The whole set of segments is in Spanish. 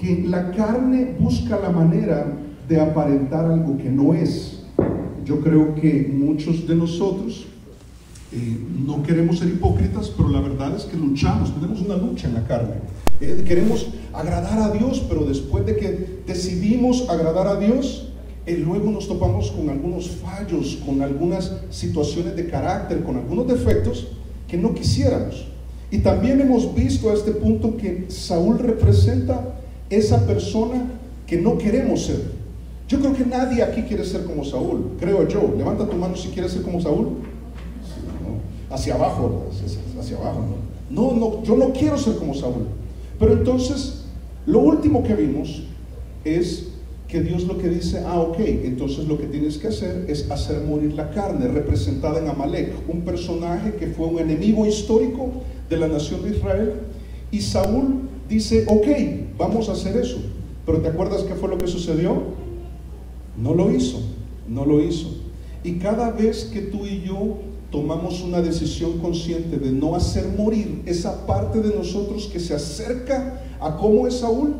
que la carne busca la manera de aparentar algo que no es. Yo creo que muchos de nosotros no queremos ser hipócritas, pero la verdad es que luchamos, tenemos una lucha en la carne. Queremos agradar a Dios, pero después de que decidimos agradar a Dios, luego nos topamos con algunos fallos, con algunas situaciones de carácter, con algunos defectos que no quisiéramos. Y también hemos visto a este punto que Saúl representa esa persona que no queremos ser. Yo creo que nadie aquí quiere ser como Saúl, creo yo. Levanta tu mano si quieres ser como Saúl. No, hacia abajo, hacia abajo. No, yo no quiero ser como Saúl. Pero entonces, lo último que vimos es que Dios lo que dice, ok, entonces lo que tienes que hacer es hacer morir la carne, representada en Amalek, un personaje que fue un enemigo histórico de la nación de Israel. Y Saúl dice, ok, vamos a hacer eso. Pero ¿te acuerdas qué fue lo que sucedió? No lo hizo. Y cada vez que tú y yo tomamos una decisión consciente de no hacer morir esa parte de nosotros que se acerca a cómo es Saúl,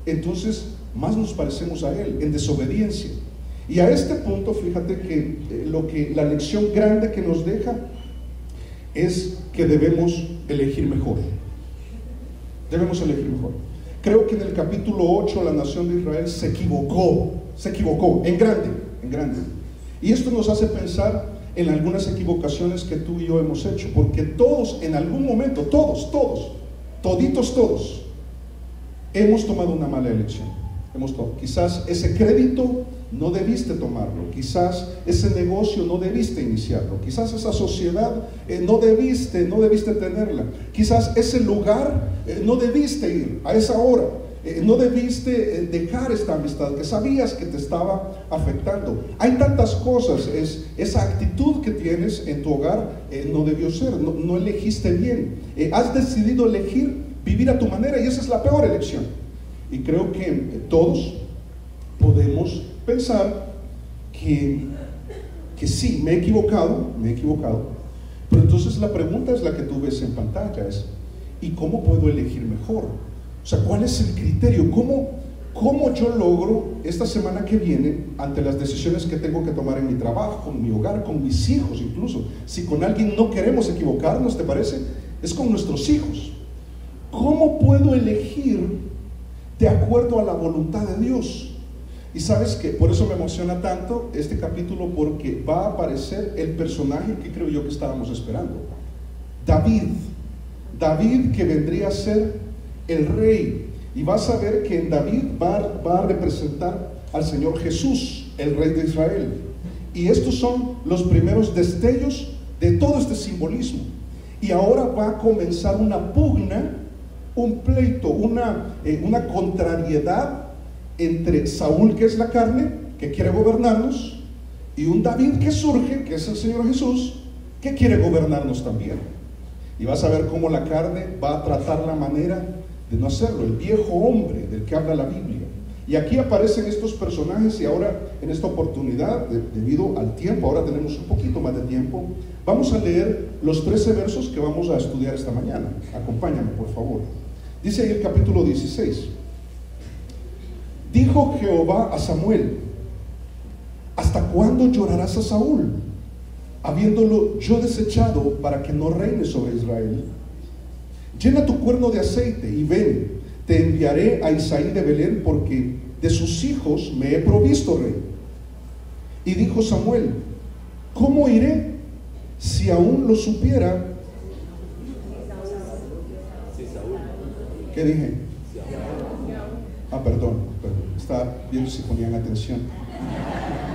entonces más nos parecemos a él, en desobediencia. Y a este punto, fíjate que la lección grande que nos deja es que debemos elegir mejor. Creo que en el capítulo 8 la nación de Israel se equivocó en grande. Y esto nos hace pensar en algunas equivocaciones que tú y yo hemos hecho, porque todos en algún momento, todos, hemos tomado una mala elección. Quizás ese crédito no debiste tomarlo, quizás ese negocio no debiste iniciarlo, quizás esa sociedad no debiste tenerla, quizás ese lugar no debiste ir a esa hora, no debiste dejar esta amistad que sabías que te estaba afectando. Hay tantas cosas, esa actitud que tienes en tu hogar no debió ser, no elegiste bien, has decidido elegir vivir a tu manera y esa es la peor elección. Y creo que todos podemos pensar que sí, me he equivocado, pero entonces la pregunta es la que tú ves en pantalla, ¿y cómo puedo elegir mejor? O sea, ¿cuál es el criterio? ¿Cómo yo logro esta semana que viene, ante las decisiones que tengo que tomar en mi trabajo, en mi hogar, con mis hijos incluso? Si con alguien no queremos equivocarnos, ¿te parece? Es con nuestros hijos. ¿Cómo puedo elegir de acuerdo a la voluntad de Dios? Y sabes que por eso me emociona tanto este capítulo, porque va a aparecer el personaje que creo yo que estábamos esperando. David, que vendría a ser el rey, y vas a ver que en David va a representar al Señor Jesús, el rey de Israel. Y estos son los primeros destellos de todo este simbolismo. Y ahora va a comenzar una pugna, un pleito, una contrariedad entre Saúl, que es la carne, que quiere gobernarnos, y un David que surge, que es el Señor Jesús, que quiere gobernarnos también. Y vas a ver cómo la carne va a tratar la manera de no hacerlo, el viejo hombre del que habla la Biblia. Y aquí aparecen estos personajes, y ahora en esta oportunidad, debido al tiempo, ahora tenemos un poquito más de tiempo, vamos a leer los 13 versos que vamos a estudiar esta mañana. Acompáñame, por favor. Dice ahí el capítulo 16. Dijo Jehová a Samuel: ¿hasta cuándo llorarás a Saúl, habiéndolo yo desechado para que no reine sobre Israel? Llena tu cuerno de aceite y ven, te enviaré a Isaí de Belén, porque de sus hijos me he provisto rey. Y dijo Samuel: ¿cómo iré? Si aún lo supiera. ¿Qué dije? Perdón, estaba viendo si ponían atención.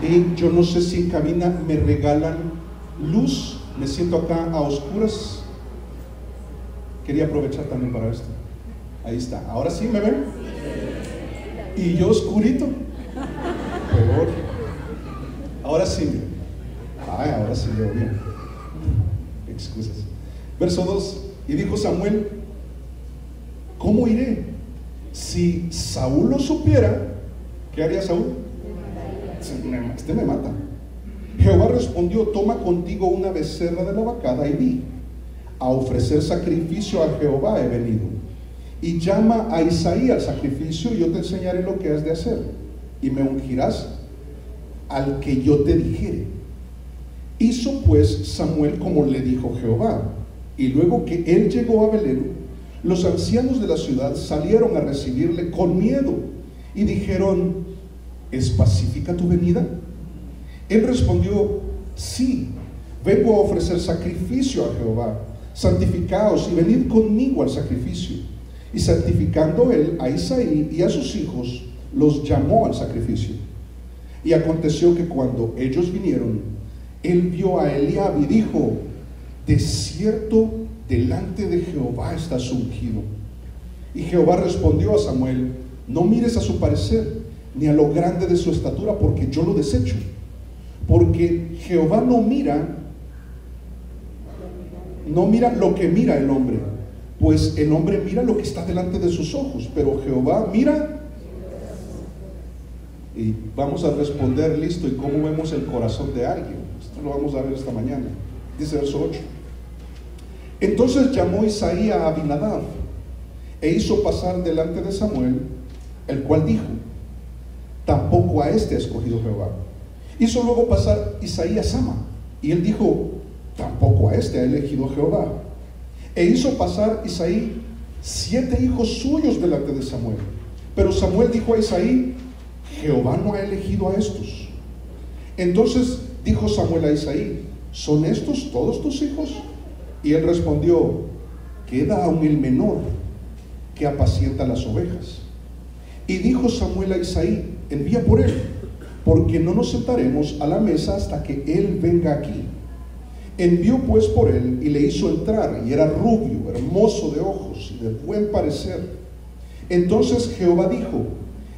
Y yo no sé si en cabina me regalan luz, me siento acá a oscuras. Quería aprovechar también para esto. Ahí está, ahora sí me ven. Y yo oscurito, peor. Ahora sí, ahora sí veo bien. Excusas. Verso 2. Y dijo Samuel: ¿cómo iré? Si Saúl lo supiera, ¿qué haría Saúl? Este me mata. Jehová respondió: toma contigo una becerra de la vacada y di: a ofrecer sacrificio a Jehová he venido. y llama a Isaí al sacrificio, y yo te enseñaré lo que has de hacer, y me ungirás al que yo te dijere. Hizo pues Samuel como le dijo Jehová, y luego que él llegó a Belén, los ancianos de la ciudad salieron a recibirle con miedo, y dijeron: ¿es pacífica tu venida? Él respondió: sí, vengo a ofrecer sacrificio a Jehová. Santificaos y venid conmigo al sacrificio. Y santificando él a Isaí y a sus hijos, los llamó al sacrificio. Y aconteció que cuando ellos vinieron, él vio a Eliab y dijo: de cierto, delante de Jehová estás ungido. Y Jehová respondió a Samuel: no mires a su parecer, ni a lo grande de su estatura, porque yo lo desecho. Porque Jehová no mira lo que mira el hombre, pues el hombre mira lo que está delante de sus ojos, pero Jehová mira. Y vamos a responder, listo, ¿y cómo vemos el corazón de alguien? Esto lo vamos a ver esta mañana. Dice verso 8: entonces llamó Isaí a Abinadab, e hizo pasar delante de Samuel, el cual dijo: tampoco a este ha escogido Jehová. Hizo luego pasar Isaí a Sama, y él dijo: tampoco a este ha elegido Jehová. E hizo pasar Isaí 7 hijos suyos delante de Samuel. Pero Samuel dijo a Isaí: Jehová no ha elegido a estos. Entonces dijo Samuel a Isaí: ¿son estos todos tus hijos? Y él respondió: queda aún el menor, que apacienta las ovejas. Y dijo Samuel a Isaí: envía por él, porque no nos sentaremos a la mesa hasta que él venga aquí. Envió pues por él y le hizo entrar, y era rubio, hermoso de ojos y de buen parecer. Entonces Jehová dijo: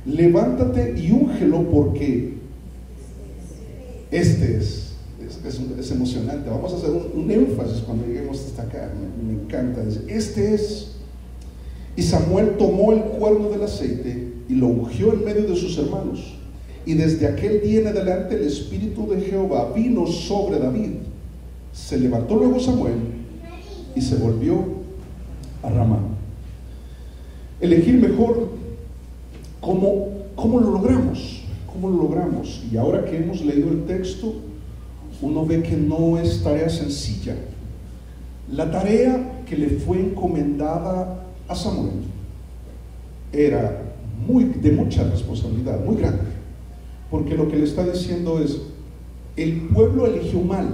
levántate y úngelo, porque este es emocionante. Vamos a hacer un énfasis cuando lleguemos hasta acá. Me encanta. Este es. Y Samuel tomó el cuerno del aceite y lo ungió en medio de sus hermanos. Y desde aquel día en adelante el espíritu de Jehová vino sobre David. Se levantó luego Samuel y se volvió a Ramá. Elegir mejor. ¿Cómo lo logramos? ¿Cómo lo logramos? Y ahora que hemos leído el texto, uno ve que no es tarea sencilla. La tarea que le fue encomendada a Samuel era de mucha responsabilidad, muy grande, porque lo que le está diciendo es: el pueblo eligió mal,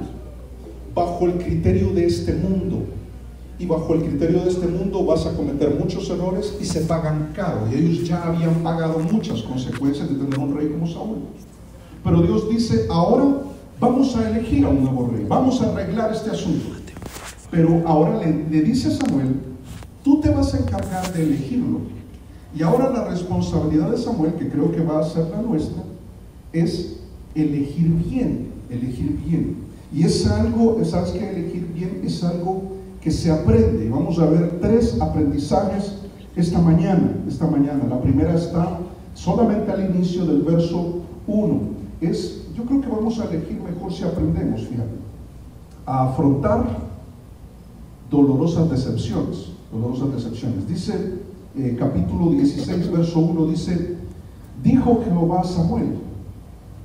bajo el criterio de este mundo, y bajo el criterio de este mundo vas a cometer muchos errores y se pagan caro, y ellos ya habían pagado muchas consecuencias de tener un rey como Saúl. Pero Dios dice: ahora vamos a elegir a un nuevo rey, vamos a arreglar este asunto. Pero ahora le dice a Samuel: tú te vas a encargar de elegirlo. Y ahora la responsabilidad de Samuel, que creo que va a ser la nuestra, es elegir bien, elegir bien. Y es algo, ¿sabes qué? Elegir bien es algo que se aprende. Vamos a ver 3 aprendizajes esta mañana. La primera está solamente al inicio del verso 1. Yo creo que vamos a elegir mejor si aprendemos, fíjate, a afrontar dolorosas decepciones. Dice capítulo 16, verso 1, dice: dijo Jehová a Samuel.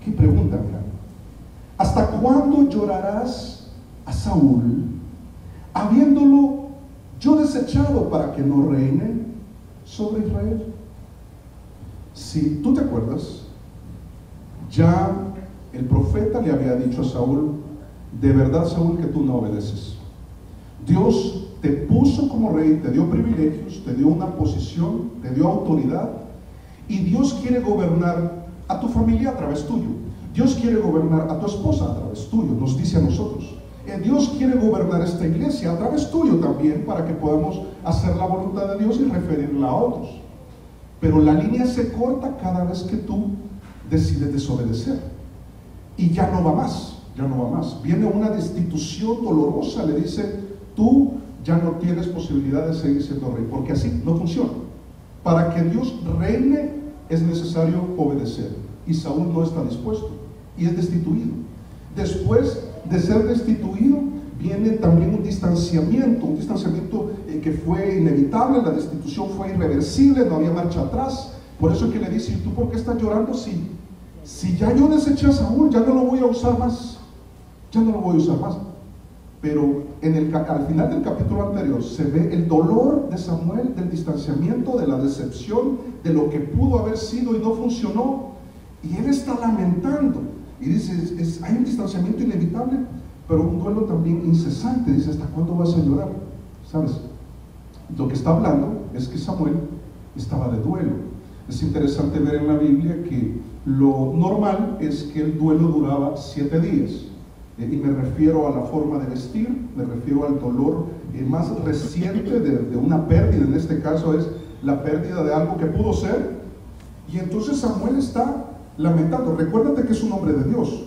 ¿Qué pregunta, mira? ¿Hasta cuándo llorarás a Saúl, habiéndolo yo desechado para que no reine sobre Israel? Si tú te acuerdas, ya el profeta le había dicho a Saúl: de verdad, Saúl, que tú no obedeces. Dios te puso como rey, te dio privilegios, te dio una posición, te dio autoridad, y Dios quiere gobernar a tu familia a través tuyo. Dios quiere gobernar a tu esposa a través tuyo, nos dice a nosotros. Dios quiere gobernar esta iglesia a través tuyo también, para que podamos hacer la voluntad de Dios y referirla a otros. Pero la línea se corta cada vez que tú decides desobedecer, y ya no va más. Viene una destitución dolorosa, le dice: tú ya no tienes posibilidad de seguir siendo rey, porque así no funciona. Para que Dios reine es necesario obedecer, y Saúl no está dispuesto y es destituido. Después de ser destituido, viene también un distanciamiento que fue inevitable, la destitución fue irreversible, no había marcha atrás. Por eso es que le dice: ¿y tú por qué estás llorando? Si ya yo deseché a Saúl, ya no lo voy a usar más, ya no lo voy a usar más. Pero al final del capítulo anterior se ve el dolor de Samuel, del distanciamiento, de la decepción, de lo que pudo haber sido y no funcionó, y él está lamentando y dice: hay un distanciamiento inevitable, pero un duelo también incesante. Dice: ¿hasta cuándo vas a llorar? ¿Sabes? Lo que está hablando es que Samuel estaba de duelo. Es interesante ver en la Biblia que lo normal es que el duelo duraba 7 días. Y me refiero a la forma de vestir, me refiero al dolor más reciente de una pérdida. En este caso es la pérdida de algo que pudo ser. Y entonces Samuel está lamentando. Recuérdate que es un hombre de Dios,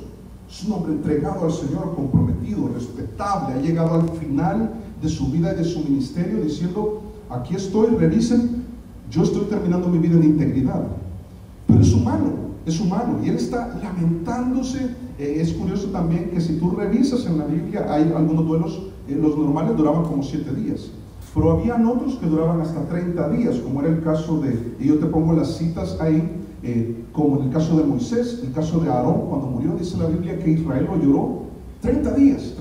es un hombre entregado al Señor, comprometido, respetable. Ha llegado al final de su vida y de su ministerio diciendo: aquí estoy, revisen, yo estoy terminando mi vida en integridad. Pero es humano, y él está lamentándose. Es curioso también que si tú revisas en la Biblia, hay algunos duelos, los normales duraban como 7 días, pero habían otros que duraban hasta 30 días, como era el caso y yo te pongo las citas ahí, como en el caso de Moisés, el caso de Aarón, cuando murió, dice la Biblia que Israel lo lloró 30 días.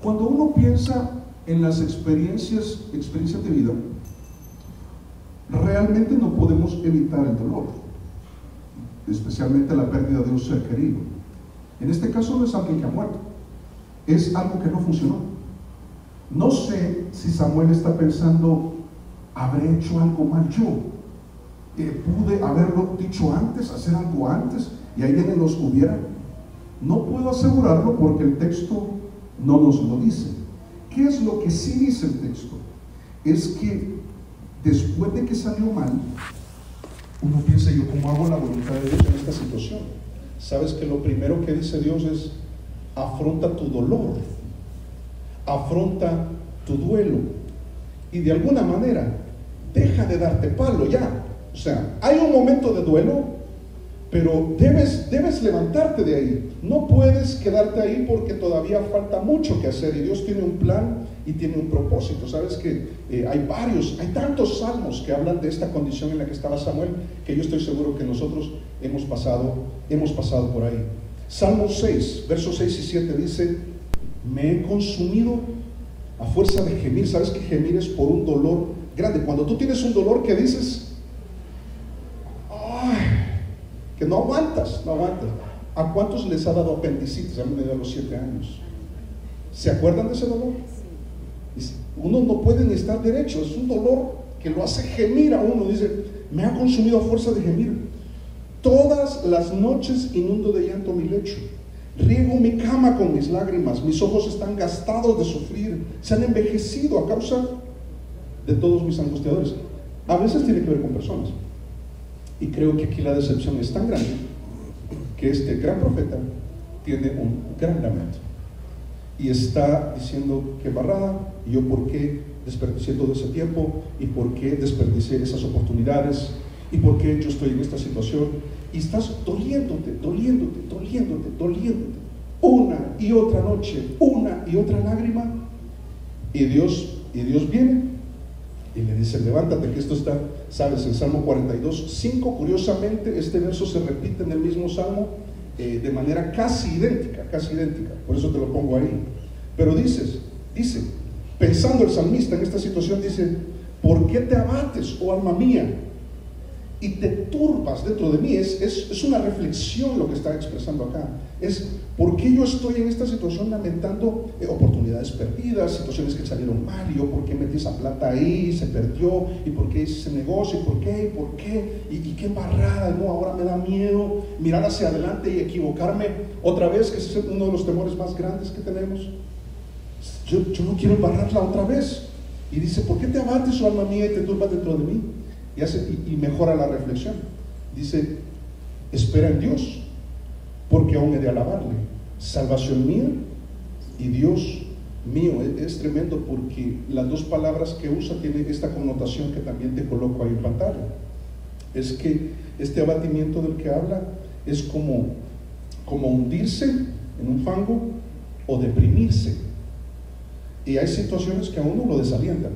Cuando uno piensa en las experiencias de vida, realmente no podemos evitar el dolor, especialmente la pérdida de un ser querido. En este caso no es alguien que ha muerto, es algo que no funcionó. No sé si Samuel está pensando: ¿habré hecho algo mal yo? ¿Pude haberlo dicho antes, hacer algo antes? Y ahí vienen los hubiera. No puedo asegurarlo porque el texto no nos lo dice. ¿Qué es lo que sí dice el texto? Es que después de que salió mal, uno piensa: ¿yo cómo hago la voluntad de Dios en esta situación? Sabes que lo primero que dice Dios es: afronta tu dolor, afronta tu duelo, y de alguna manera deja de darte palo ya. O sea, hay un momento de duelo, pero debes levantarte de ahí. No puedes quedarte ahí porque todavía falta mucho que hacer, y Dios tiene un plan y tiene un propósito. Sabes que hay tantos salmos que hablan de esta condición en la que estaba Samuel, que yo estoy seguro que nosotros hemos pasado por ahí. Salmo 6, versos 6 y 7 dice: me he consumido a fuerza de gemir. Sabes que gemir es por un dolor grande. Cuando tú tienes un dolor que dices: ¡ay!, que no aguantas. ¿A cuántos les ha dado apendicitis? A mí me dio a los 7 años. ¿Se acuerdan de ese dolor? Uno no puede ni estar derecho, es un dolor que lo hace gemir a uno. Dice: me ha consumido a fuerza de gemir. Todas las noches inundo de llanto mi lecho, riego mi cama con mis lágrimas, mis ojos están gastados de sufrir, se han envejecido a causa de todos mis angustiadores. A veces tiene que ver con personas, y creo que aquí la decepción es tan grande que este gran profeta tiene un gran lamento y está diciendo: qué barrada, y yo por qué desperdicié todo ese tiempo, y por qué desperdicié esas oportunidades, y por qué yo estoy en esta situación. Y estás doliéndote, una y otra noche, una y otra lágrima, y Dios viene y le dice: levántate, que esto está, sabes, en Salmo 42:5, curiosamente este verso se repite en el mismo Salmo de manera casi idéntica, por eso te lo pongo ahí. Pero dice, pensando el salmista en esta situación, dice: ¿por qué te abates, oh alma mía, y te turbas dentro de mí? Es una reflexión lo que está expresando acá. Es: ¿por qué yo estoy en esta situación lamentando oportunidades perdidas, situaciones que salieron mal, y yo por qué metí esa plata ahí, se perdió, y por qué hice ese negocio, y por qué, y qué embarrada, no, ahora me da miedo mirar hacia adelante y equivocarme otra vez, que ese es uno de los temores más grandes que tenemos. Yo no quiero embarrarla otra vez. Y dice: ¿por qué te abates, oh alma mía, y te turbas dentro de mí? Y mejora la reflexión. Dice: espera en Dios, porque aún he de alabarle, salvación mía y Dios mío. Es tremendo, porque las dos palabras que usa tienen esta connotación que también te coloco ahí en pantalla. Es que este abatimiento del que habla es como hundirse en un fango o deprimirse. Y hay situaciones que a uno lo desalientan,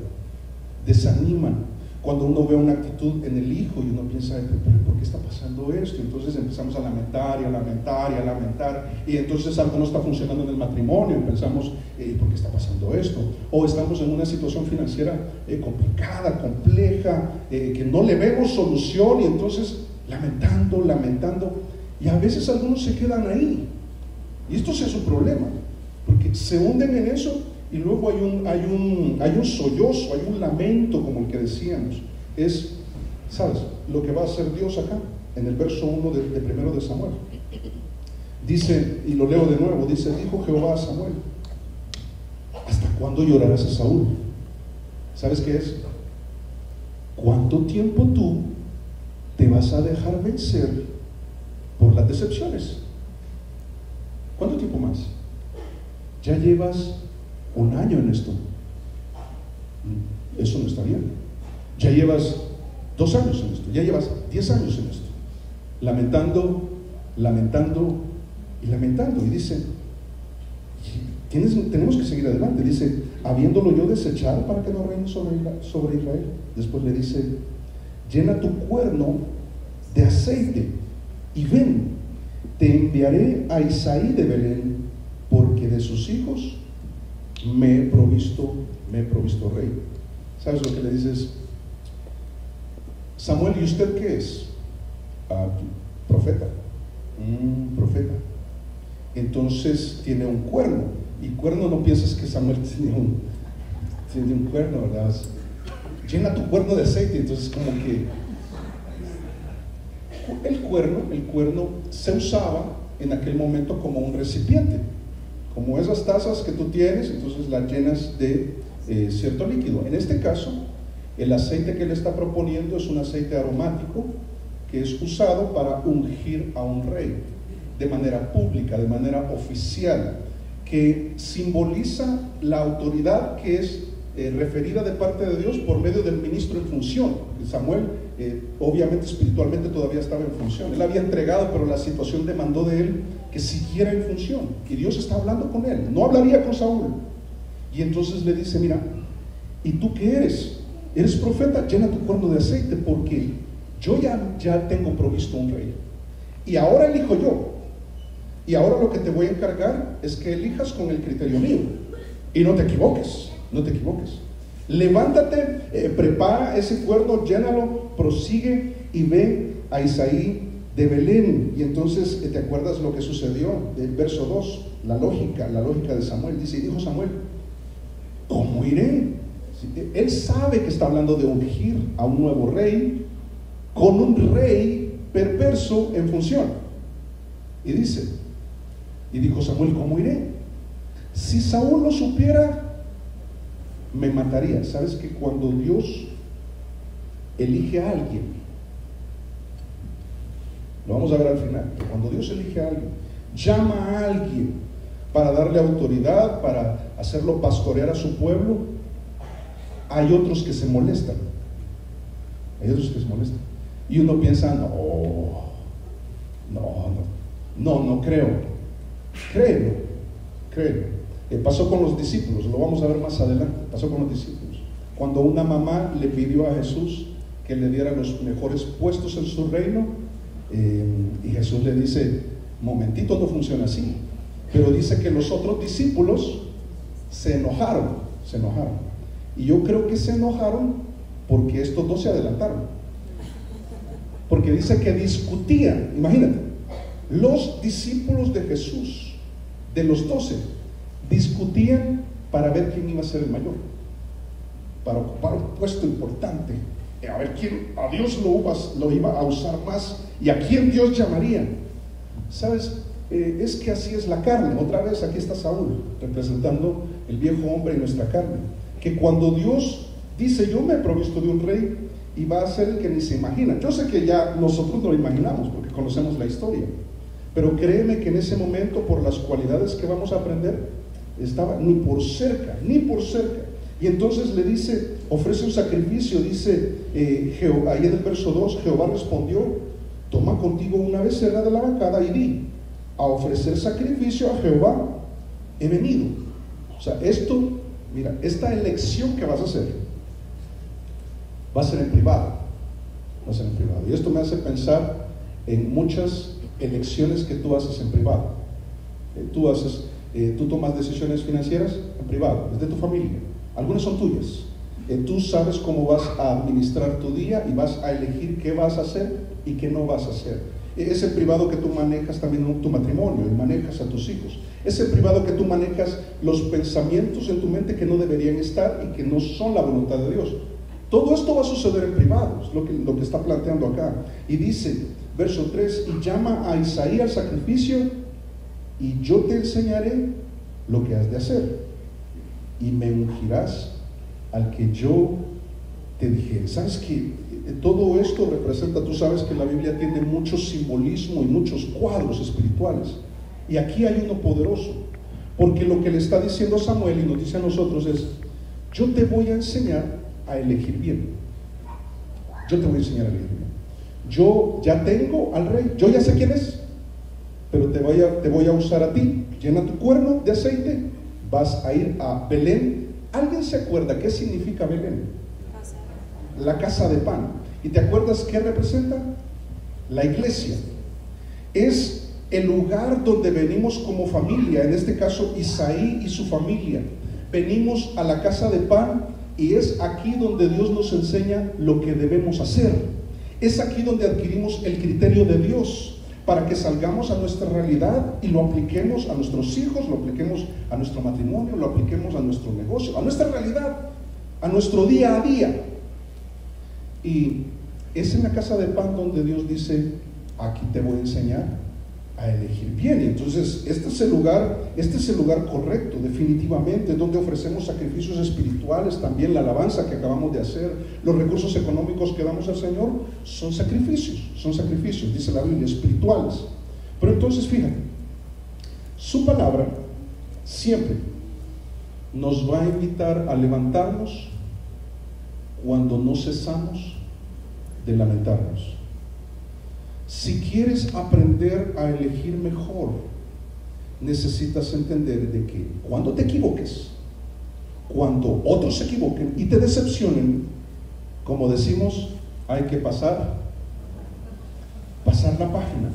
desaniman. Cuando uno ve una actitud en el hijo y uno piensa, ¿pero por qué está pasando esto? Y entonces empezamos a lamentar y a lamentar y a lamentar, y entonces algo no está funcionando en el matrimonio y pensamos, ¿por qué está pasando esto? O estamos en una situación financiera complicada, compleja, que no le vemos solución, y entonces lamentando, y a veces algunos se quedan ahí, y esto sí es un problema, porque se hunden en eso. Y luego hay un sollozo, hay un lamento, como el que decíamos. Es, ¿sabes? Lo que va a hacer Dios acá, en el verso 1 de primero de Samuel. Dice, y lo leo de nuevo, dice, dijo Jehová a Samuel, ¿hasta cuándo llorarás a Saúl? ¿Sabes qué es? ¿Cuánto tiempo tú te vas a dejar vencer por las decepciones? ¿Cuánto tiempo más? Ya llevas un año en esto. Eso no está bien. Ya llevas 2 años en esto, ya llevas 10 años en esto, lamentando y lamentando. Y dice, tenemos que seguir adelante. Dice, habiéndolo yo desechado para que no reine sobre Israel. Después le dice, llena tu cuerno de aceite y ven, te enviaré a Isaí de Belén, porque de sus hijos me he provisto rey. ¿Sabes lo que le dices? Samuel, ¿y usted qué es? Profeta. Profeta. Entonces tiene un cuerno, y cuerno, no pienses que Samuel tiene un cuerno, ¿verdad? Llena tu cuerno de aceite. Entonces como que el cuerno se usaba en aquel momento como un recipiente, como esas tazas que tú tienes, entonces las llenas de cierto líquido. En este caso, el aceite que él está proponiendo es un aceite aromático que es usado para ungir a un rey de manera pública, de manera oficial, que simboliza la autoridad que es referida de parte de Dios por medio del ministro en función. Samuel, obviamente espiritualmente todavía estaba en función, él había entregado, pero la situación demandó de él que siguiera en función, y Dios está hablando con él, no hablaría con Saúl. Y entonces le dice, mira, ¿y tú qué eres? ¿Eres profeta? Llena tu cuerno de aceite, porque yo ya tengo provisto un rey, y ahora elijo yo, y ahora lo que te voy a encargar es que elijas con el criterio mío, y no te equivoques. Levántate, prepara ese cuerno, llénalo, prosigue y ve a Isaí de Belén. Y entonces, ¿te acuerdas lo que sucedió? Del verso 2, la lógica de Samuel. Dice, y dijo Samuel, ¿cómo iré? Él sabe que está hablando de ungir a un nuevo rey con un rey perverso en función. Y dice, y dijo Samuel, ¿cómo iré? Si Saúl lo supiera, me mataría. ¿Sabes que cuando Dios elige a alguien, lo vamos a ver al final, que cuando Dios elige a alguien, llama a alguien para darle autoridad, para hacerlo pastorear a su pueblo, hay otros que se molestan. Y uno piensa, no creo. Créelo. Pasó con los discípulos, lo vamos a ver más adelante. Pasó con los discípulos cuando una mamá le pidió a Jesús que le diera los mejores puestos en su reino, y Jesús le dice, momentito, no funciona así. Pero dice que los otros discípulos se enojaron, y yo creo que se enojaron porque estos dos se adelantaron, porque dice que discutían. Imagínate, los discípulos de Jesús, de los 12, discutían para ver quién iba a ser el mayor, para ocupar un puesto importante, a ver quién a Dios lo iba a usar más, y a quién Dios llamaría. ¿Sabes? Es que así es la carne. Otra vez aquí está Saúl representando el viejo hombre en nuestra carne, que cuando Dios dice, yo me he provisto de un rey, y va a ser el que ni se imagina. Yo sé que ya nosotros lo imaginamos porque conocemos la historia, pero créeme que en ese momento, por las cualidades que vamos a aprender, estaba ni por cerca. Y entonces le dice, ofrece un sacrificio. Dice ahí en el verso 2, Jehová respondió, toma contigo una becerra de la vacada y di, a ofrecer sacrificio a Jehová. he venido. O sea, esto, mira, esta elección que vas a hacer va a ser en privado. Va a ser en privado. Y esto me hace pensar en muchas elecciones que tú haces en privado. Tú tomas decisiones financieras en privado, es de tu familia. Algunas son tuyas. Tú sabes cómo vas a administrar tu día y vas a elegir qué vas a hacer y qué no vas a hacer. Es el privado que tú manejas también en tu matrimonio y manejas a tus hijos. Es el privado que tú manejas los pensamientos en tu mente que no deberían estar y que no son la voluntad de Dios. Todo esto va a suceder en privado, es lo que está planteando acá. Y dice, verso 3, y llama a Isaí al sacrificio y yo te enseñaré lo que has de hacer y me ungirás al que yo te dijere. ¿Sabes qué? Todo esto representa, tú sabes que la Biblia tiene mucho simbolismo y muchos cuadros espirituales. Y aquí hay uno poderoso, porque lo que le está diciendo a Samuel y nos dice a nosotros es, yo te voy a enseñar a elegir bien. Yo te voy a enseñar a elegir bien. Yo ya tengo al rey, yo ya sé quién es, pero te voy a usar a ti. Llena tu cuerno de aceite, vas a ir a Belén. ¿Alguien se acuerda qué significa Belén? La casa de pan. ¿Y te acuerdas qué representa? La iglesia. Es el lugar donde venimos como familia, en este caso Isaí y su familia. Venimos a la casa de pan y es aquí donde Dios nos enseña lo que debemos hacer. Es aquí donde adquirimos el criterio de Dios para que salgamos a nuestra realidad y lo apliquemos a nuestros hijos, lo apliquemos a nuestro matrimonio, lo apliquemos a nuestro negocio, a nuestra realidad, a nuestro día a día. Y es en la casa de pan donde Dios dice, aquí te voy a enseñar a elegir bien. Y entonces este es el lugar correcto, definitivamente, donde ofrecemos sacrificios espirituales, también la alabanza que acabamos de hacer, los recursos económicos que damos al Señor son sacrificios, dice la Biblia, espirituales. Pero entonces fíjate, su palabra siempre nos va a invitar a levantarnos cuando no cesamos de lamentarnos. Si quieres aprender a elegir mejor, necesitas entender de que cuando te equivoques, cuando otros se equivoquen y te decepcionen, como decimos, hay que pasar la página.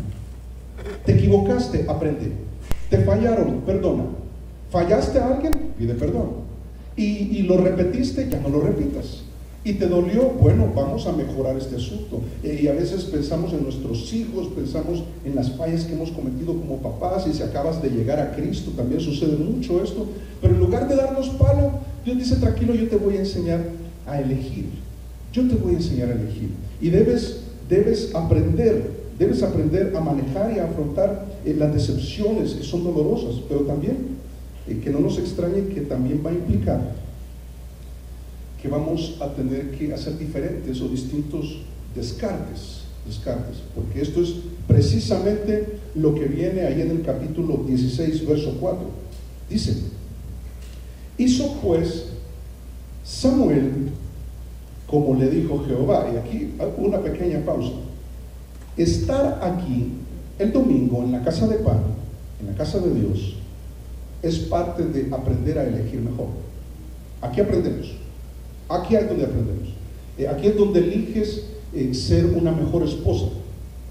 Te equivocaste, aprende. Te fallaron, perdona. Fallaste a alguien, pide perdón. Y lo repetiste, ya no lo repitas. Y te dolió, bueno, vamos a mejorar este asunto. Y a veces pensamos en nuestros hijos, pensamos en las fallas que hemos cometido como papás, y si acabas de llegar a Cristo, también sucede mucho esto. Pero en lugar de darnos palo, Dios dice, tranquilo, yo te voy a enseñar a elegir. Yo te voy a enseñar a elegir. Y debes aprender a manejar y a afrontar las decepciones que son dolorosas, pero también, que no nos extrañe que también va a implicar que vamos a tener que hacer diferentes o distintos descartes, porque esto es precisamente lo que viene ahí en el capítulo 16, verso 4. Dice, hizo pues Samuel como le dijo Jehová. Y aquí una pequeña pausa. Estar aquí el domingo en la casa de pan, en la casa de Dios, es parte de aprender a elegir mejor. Aquí aprendemos. Aquí es donde aprendemos. Aquí es donde eliges ser una mejor esposa.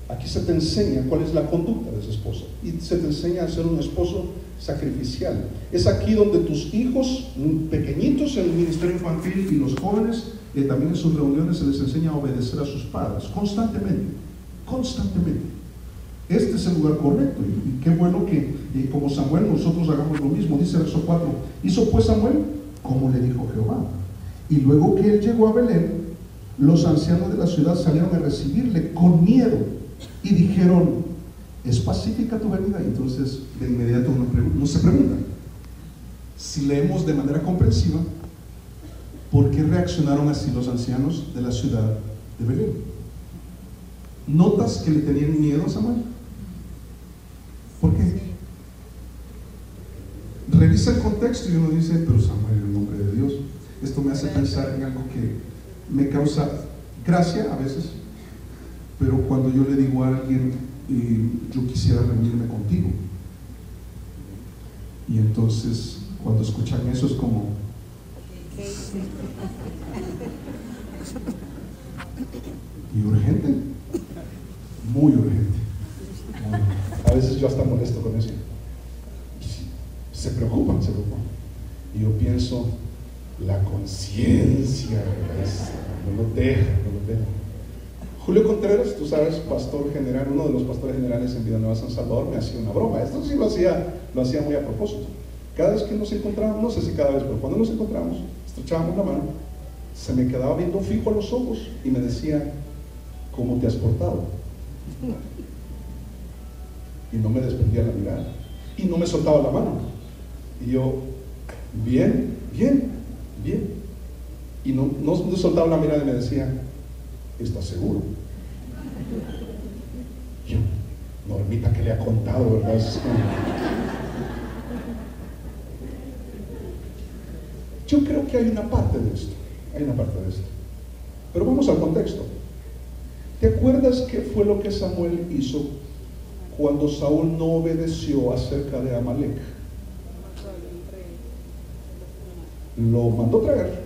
Aquí se te enseña cuál es la conducta de esa esposa y se te enseña a ser un esposo sacrificial. Es aquí donde tus hijos pequeñitos en el ministerio infantil y los jóvenes también en sus reuniones se les enseña a obedecer a sus padres constantemente. Este es el lugar correcto, y qué bueno que como Samuel nosotros hagamos lo mismo. Dice verso 4, hizo pues Samuel como le dijo Jehová. Y luego que él llegó a Belén, los ancianos de la ciudad salieron a recibirle con miedo y dijeron, ¿es pacífica tu venida? Y entonces de inmediato uno se pregunta, si leemos de manera comprensiva, ¿por qué reaccionaron así los ancianos de la ciudad de Belén? ¿Notas que le tenían miedo a Samuel? ¿Por qué? Revisa el contexto y uno dice, pero Samuel, en el nombre de Dios. Esto me hace pensar en algo que me causa gracia a veces, pero cuando yo le digo a alguien, yo quisiera reunirme contigo, Y entonces, cuando escuchan eso es como... Y urgente, muy urgente. A veces yo hasta molesto con eso. Se preocupan. Y yo pienso, la conciencia no lo deja. Julio Contreras, tú sabes, pastor general, uno de los pastores generales en Villanueva San Salvador, me hacía una broma. Esto sí lo hacía muy a propósito. Cada vez que nos encontrábamos, no sé si cada vez, pero cuando nos encontrábamos, estrechábamos la mano, se me quedaba viendo fijo a los ojos y me decía, ¿cómo te has portado? Y no me desprendía la mirada y no me soltaba la mano. Y yo, bien. Y no soltaba la mirada y me decía, ¿estás seguro? Yo, Normita, ¿qué le ha contado, verdad? Yo creo que hay una parte de esto. Pero vamos al contexto. ¿Te acuerdas qué fue lo que Samuel hizo cuando Saúl no obedeció acerca de Amalek? Lo mandó traer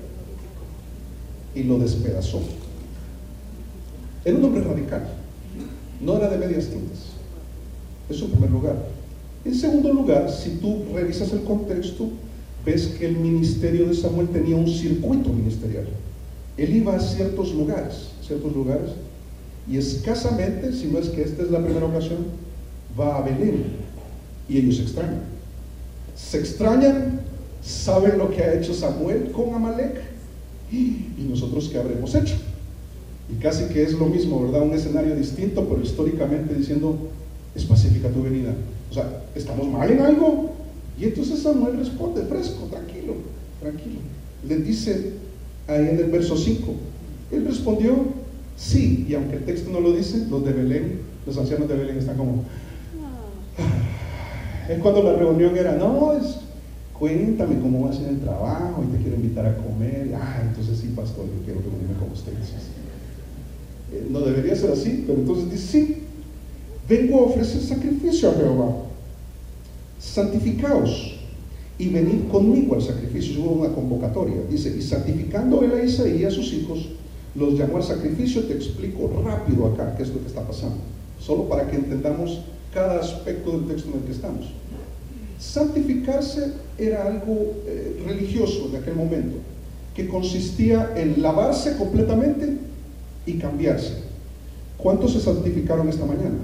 y lo despedazó. Era un hombre radical, no era de medias tintas. Eso en primer lugar. En segundo lugar, si tú revisas el contexto, ves que el ministerio de Samuel tenía un circuito ministerial. Él iba a ciertos lugares, y escasamente, si no es que esta es la primera ocasión, va a Belén, y ellos se extrañan, saben lo que ha hecho Samuel con Amalek, y nosotros qué habremos hecho. Y casi que es lo mismo, ¿verdad? Un escenario distinto, pero históricamente diciendo, es pacífica tu venida. O sea, ¿estamos mal en algo? Y entonces Samuel responde, fresco, tranquilo. Le dice ahí en el verso 5, él respondió, sí, y aunque el texto no lo dice, los de Belén, los ancianos de Belén están como... Es cuando la reunión era, cuéntame cómo va a ser el trabajo y te quiero invitar a comer. Entonces sí, pastor, yo quiero reunirme con ustedes. No debería ser así, pero entonces dice, sí, vengo a ofrecer sacrificio a Jehová. Santificaos y venid conmigo al sacrificio. Hubo una convocatoria, dice, y santificando él a Isaí y a sus hijos, los llamó al sacrificio. Te explico rápido acá qué es lo que está pasando, solo para que entendamos cada aspecto del texto en el que estamos. Santificarse era algo religioso de aquel momento, que consistía en lavarse completamente y cambiarse. ¿Cuántos se santificaron esta mañana?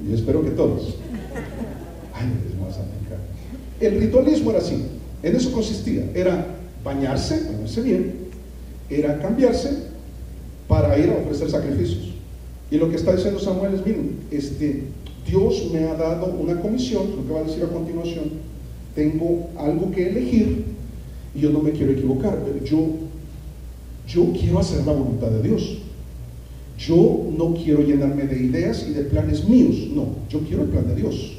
Y espero que todos. Me voy a santificar. El ritualismo era así, en eso consistía, era bañarse bien, era cambiarse para ir a ofrecer sacrificios. Y lo que está diciendo Samuel es, miren, Dios me ha dado una comisión, lo que va a decir a continuación, tengo algo que elegir y yo no me quiero equivocar, pero yo quiero hacer la voluntad de Dios. Yo no quiero llenarme de ideas y de planes míos, no, yo quiero el plan de Dios.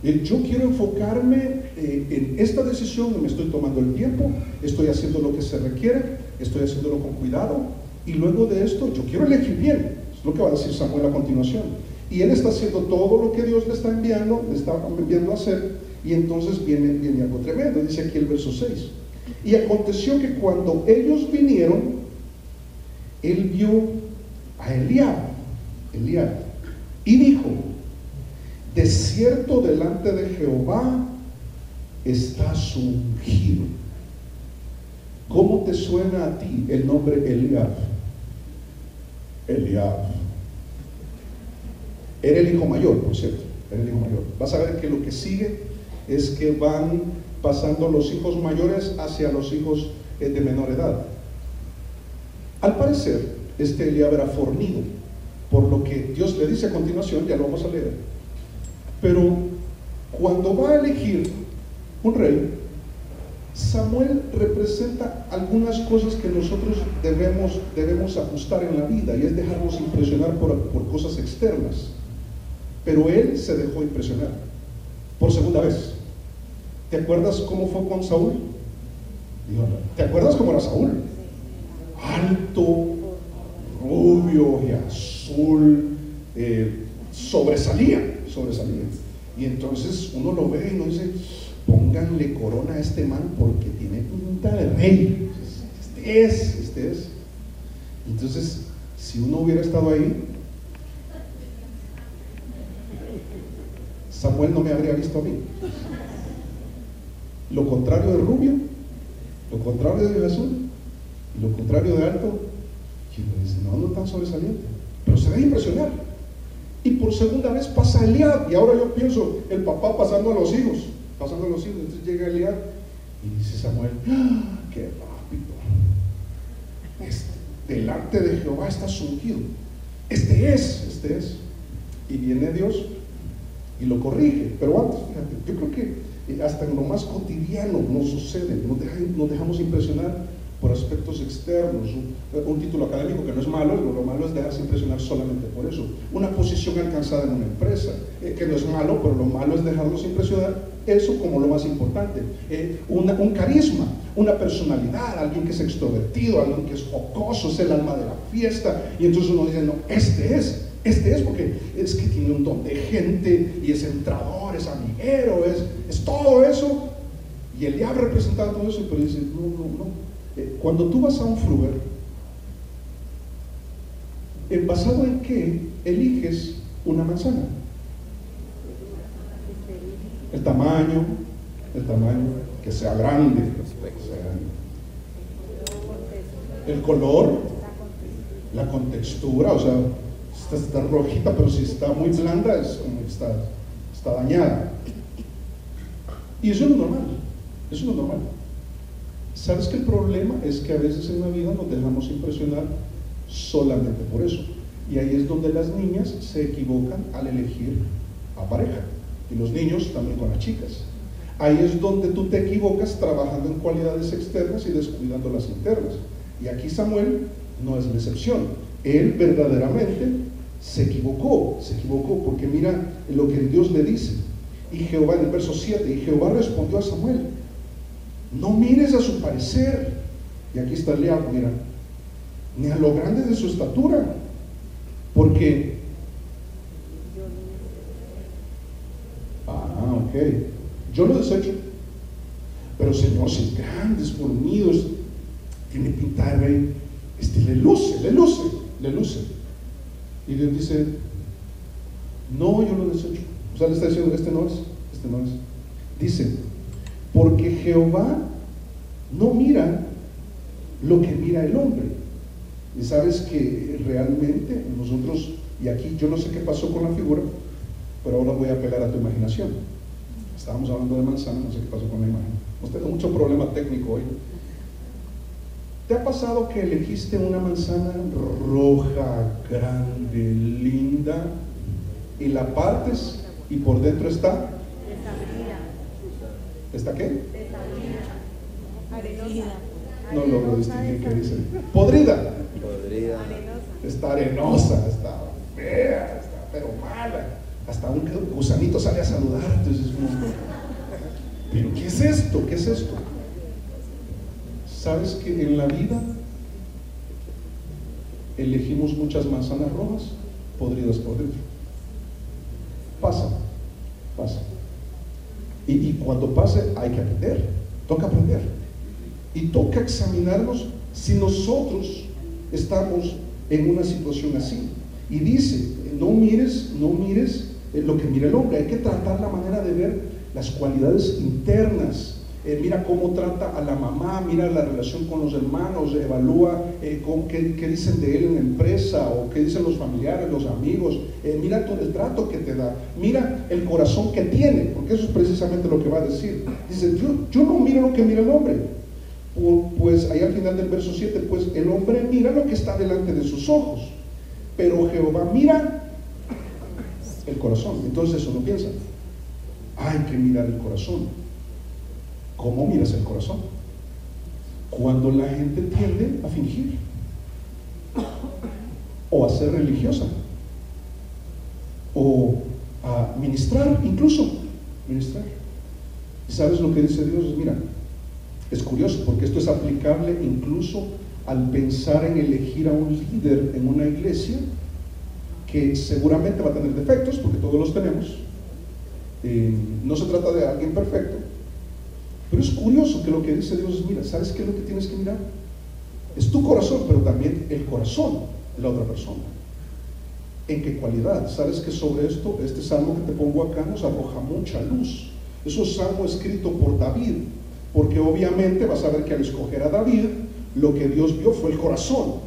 Yo quiero enfocarme en esta decisión, me estoy tomando el tiempo, estoy haciendo lo que se requiere, estoy haciéndolo con cuidado, y luego de esto yo quiero elegir bien. Es lo que va a decir Samuel a continuación. Y él está haciendo todo lo que Dios le está enviando a hacer, y entonces viene algo tremendo. Dice aquí el verso 6, y aconteció que cuando ellos vinieron, él vio a Eliab, y dijo, de cierto delante de Jehová está su ungido. ¿Cómo te suena a ti el nombre Eliab? Era el hijo mayor, por cierto, Vas a ver que lo que sigue es que van pasando los hijos mayores hacia los hijos de menor edad. Al parecer, Eliab era fornido, por lo que Dios le dice a continuación, ya lo vamos a leer. Pero cuando va a elegir un rey, Samuel representa algunas cosas que nosotros debemos ajustar en la vida, y es dejarnos impresionar por cosas externas. Pero él se dejó impresionar por segunda vez. ¿Te acuerdas cómo fue con Saúl? ¿Te acuerdas cómo era Saúl? Alto, rubio y azul, sobresalía. Y entonces uno lo ve y uno dice, pónganle corona a este man porque tiene pinta de rey. Este es. Entonces, si uno hubiera estado ahí, Samuel no me habría visto a mí. Lo contrario de rubio, lo contrario de azul, y lo contrario de alto, y uno dice, no tan sobresaliente, pero se deja impresionar. Y por segunda vez pasa Eliab, y ahora yo pienso, el papá pasando a los hijos, entonces llega Eliab, y dice Samuel, ¡ah, qué rápido! Delante de Jehová está ungido, este es. Y viene Dios y lo corrige. Pero antes, fíjate, yo creo que hasta en lo más cotidiano nos sucede, nos dejamos impresionar por aspectos externos. Un título académico que no es malo, lo malo es dejarse impresionar solamente por eso. Una posición alcanzada en una empresa, que no es malo, pero lo malo es dejarnos impresionar eso como lo más importante. Un carisma, una personalidad, alguien que es extrovertido, alguien que es jocoso, es el alma de la fiesta, y entonces uno dice, no, este es porque es que tiene un don de gente, y es entrador, es amiguero, es todo eso. Y Eliab representaba todo eso, pero dice, no. Cuando tú vas a un fruver, ¿basado en qué eliges una manzana? El tamaño, que sea grande, el color, la contextura, o sea, está rojita, pero si está muy blanda, es como que está dañada. Y eso es lo normal. ¿Sabes que el problema es que a veces en la vida nos dejamos impresionar solamente por eso? Y ahí es donde las niñas se equivocan al elegir a pareja, y los niños también con las chicas. Ahí es donde tú te equivocas trabajando en cualidades externas y descuidando las internas. Y aquí Samuel no es la excepción. Él verdaderamente se equivocó porque mira lo que Dios le dice. Y Jehová, en el verso 7, y Jehová respondió a Samuel, no mires a su parecer, y aquí está Eliab, mira, ni a lo grande de su estatura, porque yo lo desecho, pero Señor, si es grande, es fornido, tiene pinta de rey, le luce. Y Dios dice, no, yo lo desecho. O sea, le está diciendo, este no es. Dice, porque Jehová no mira lo que mira el hombre. Y sabes que realmente nosotros, y aquí yo no sé qué pasó con la figura, pero ahora voy a apelar a tu imaginación. Estábamos hablando de manzana, no sé qué pasó con la imagen. Hemos tenido mucho problema técnico hoy. ¿Te ha pasado que elegiste una manzana roja, grande, linda, y la partes y por dentro está? Desabrida. ¿Está qué? Desabrida. Arenosa. No logro distinguir qué dice. Podrida. Arenosa. Está arenosa, está fea, está pero mala. Hasta un gusanito sale a saludarte. Entonces, ¿pero qué es esto? ¿Sabes que en la vida elegimos muchas manzanas rojas podridas por dentro? Pasa. Y cuando pase hay que aprender, toca aprender. Y toca examinarnos si nosotros estamos en una situación así. Y dice, no mires lo que mira el hombre, hay que tratar la manera de ver las cualidades internas. Mira cómo trata a la mamá, mira la relación con los hermanos, evalúa qué dicen de él en la empresa, o qué dicen los familiares, los amigos, mira todo el trato que te da, mira el corazón que tiene, porque eso es precisamente lo que va a decir. Dice, yo no miro lo que mira el hombre, pues ahí al final del verso 7, pues el hombre mira lo que está delante de sus ojos, pero Jehová mira el corazón. Entonces uno piensa, hay que mirar el corazón. ¿Cómo miras el corazón? Cuando la gente tiende a fingir o a ser religiosa o a ministrar, incluso ministrar. ¿Y sabes lo que dice Dios? Mira, es curioso porque esto es aplicable incluso al pensar en elegir a un líder en una iglesia que seguramente va a tener defectos, porque todos los tenemos. No se trata de alguien perfecto, pero es curioso que lo que dice Dios es, mira, ¿sabes qué es lo que tienes que mirar? Es tu corazón, pero también el corazón de la otra persona. ¿En qué cualidad? ¿Sabes que sobre esto, este salmo que te pongo acá nos arroja mucha luz? Es un salmo escrito por David, porque obviamente vas a ver que al escoger a David, lo que Dios vio fue el corazón.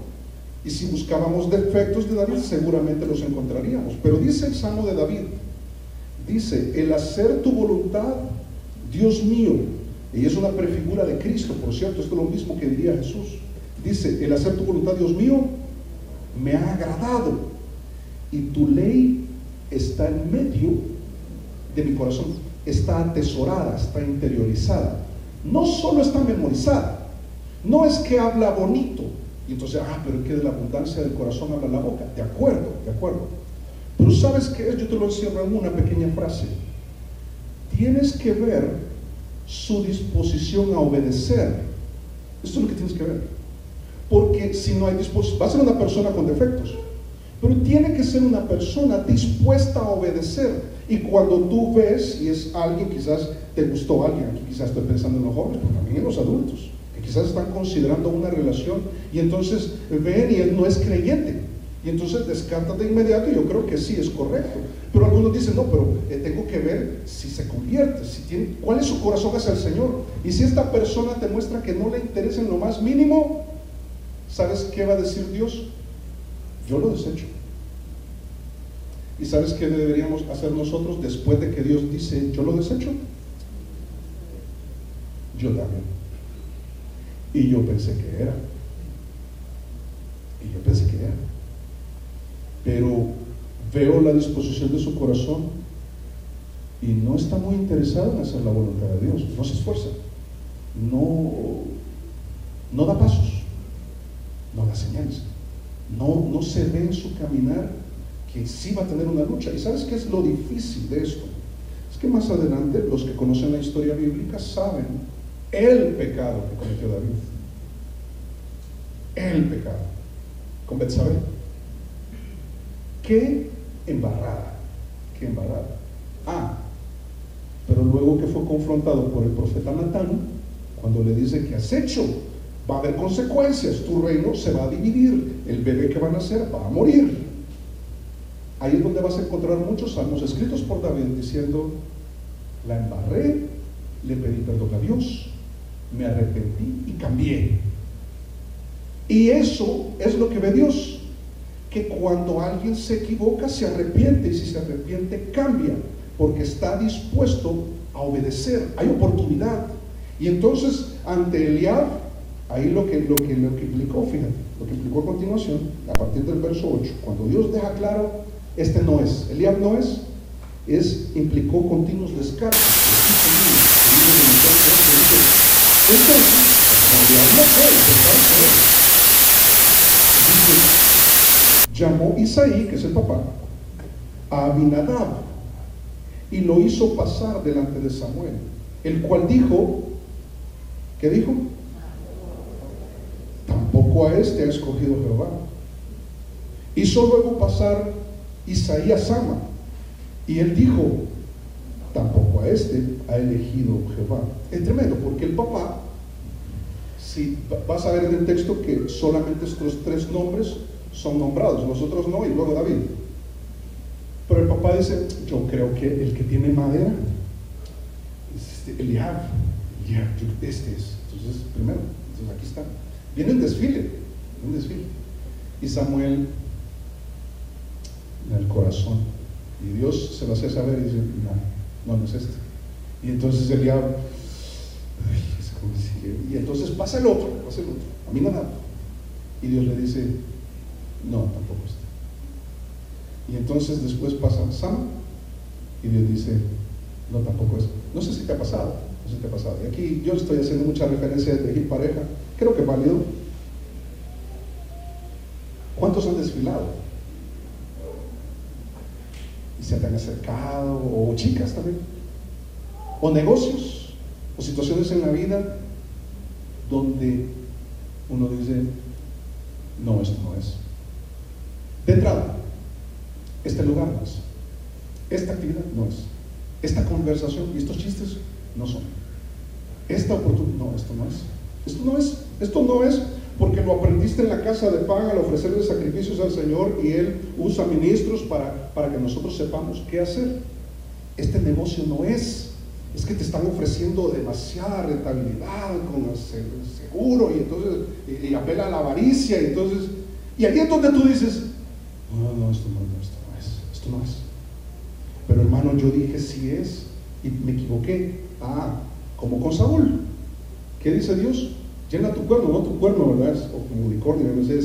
Y si buscábamos defectos de David, seguramente los encontraríamos. Pero dice el salmo de David, dice, el hacer tu voluntad, Dios mío, y es una prefigura de Cristo, por cierto, esto es lo mismo que diría Jesús. Dice, el hacer tu voluntad, Dios mío, me ha agradado, y tu ley está en medio de mi corazón, está atesorada, está interiorizada, no solo está memorizada, no es que habla bonito, y entonces, pero es que de la abundancia del corazón habla la boca, de acuerdo, pero ¿sabes qué es? Yo te lo encierro en una pequeña frase. Tienes que ver su disposición a obedecer. Esto es lo que tienes que ver, porque si no hay disposición, va a ser una persona con defectos, pero tiene que ser una persona dispuesta a obedecer. Y cuando tú ves, y es alguien, quizás te gustó alguien, aquí quizás estoy pensando en los jóvenes, pero también en los adultos, que quizás están considerando una relación, y entonces ven y él no es creyente, y entonces descarta de inmediato, y yo creo que sí, es correcto. Pero algunos dicen, no, pero tengo que ver si se convierte, si tiene, cuál es su corazón hacia el Señor. Y si esta persona te muestra que no le interesa en lo más mínimo, ¿sabes qué va a decir Dios? Yo lo desecho. ¿Y sabes qué deberíamos hacer nosotros después de que Dios dice, yo lo desecho? Yo también. Y yo pensé que era. Pero veo la disposición de su corazón y no está muy interesado en hacer la voluntad de Dios. No se esfuerza. No da pasos. No da señales. No se ve en su caminar que sí va a tener una lucha. ¿Y sabes qué es lo difícil de esto? Es que más adelante los que conocen la historia bíblica saben el pecado que cometió David. El pecado con Betsabé. Qué embarrada. Pero luego que fue confrontado por el profeta Natán, cuando le dice que has hecho, va a haber consecuencias, tu reino se va a dividir, el bebé que va a nacer va a morir. Ahí es donde vas a encontrar muchos salmos escritos por David diciendo, la embarré, le pedí perdón a Dios, me arrepentí y cambié. Y eso es lo que ve Dios, que cuando alguien se equivoca se arrepiente, y si se arrepiente cambia, porque está dispuesto a obedecer, hay oportunidad. Y entonces ante Eliab, ahí lo que implicó, fíjate, lo que implicó a continuación, a partir del verso 8, cuando Dios deja claro, este no es, Eliab no es, implicó continuos descartes. Entonces, como Eliab no fue, llamó Isaí, que es el papá, a Abinadab y lo hizo pasar delante de Samuel, el cual dijo, ¿qué dijo? Tampoco a este ha escogido Jehová. Hizo luego pasar Isaí a Sama, y él dijo, tampoco a este ha elegido Jehová. Es tremendo, porque el papá, si vas a ver en el texto que solamente estos tres nombres son nombrados, los otros no, y luego David. Pero el papá dice, yo creo que el que tiene madera es Eliab, este es. Entonces, primero, aquí está. Viene un desfile. Y Samuel, en el corazón, y Dios se lo hace saber y dice, no es este. Y entonces Eliab, y entonces pasa el otro, a mí nada. Y Dios le dice, no, tampoco este. Y entonces después pasa Sam, y Dios dice, no, tampoco es. No sé si te ha pasado. Y aquí yo estoy haciendo mucha referencia de elegir pareja, creo que es válido. ¿Cuántos han desfilado? Y se te han acercado, o chicas también, o negocios, o situaciones en la vida donde uno dice, no, esto no es. De entrada, Este lugar no es. Esta actividad no es. Esta conversación y estos chistes no son. Esta oportunidad, no, esto no es. Esto no es. Esto no es porque lo aprendiste en la casa de pan al ofrecerle sacrificios al Señor y Él usa ministros para que nosotros sepamos qué hacer. Este negocio no es. Es que te están ofreciendo demasiada rentabilidad con el seguro y entonces y apela a la avaricia y ahí es donde tú dices, no, esto no es. Pero hermano, yo dije sí es y me equivoqué. Como con Saúl. ¿Qué dice Dios? Llena tu cuerno, no tu cuerno, ¿verdad? O como unicornio, no sé,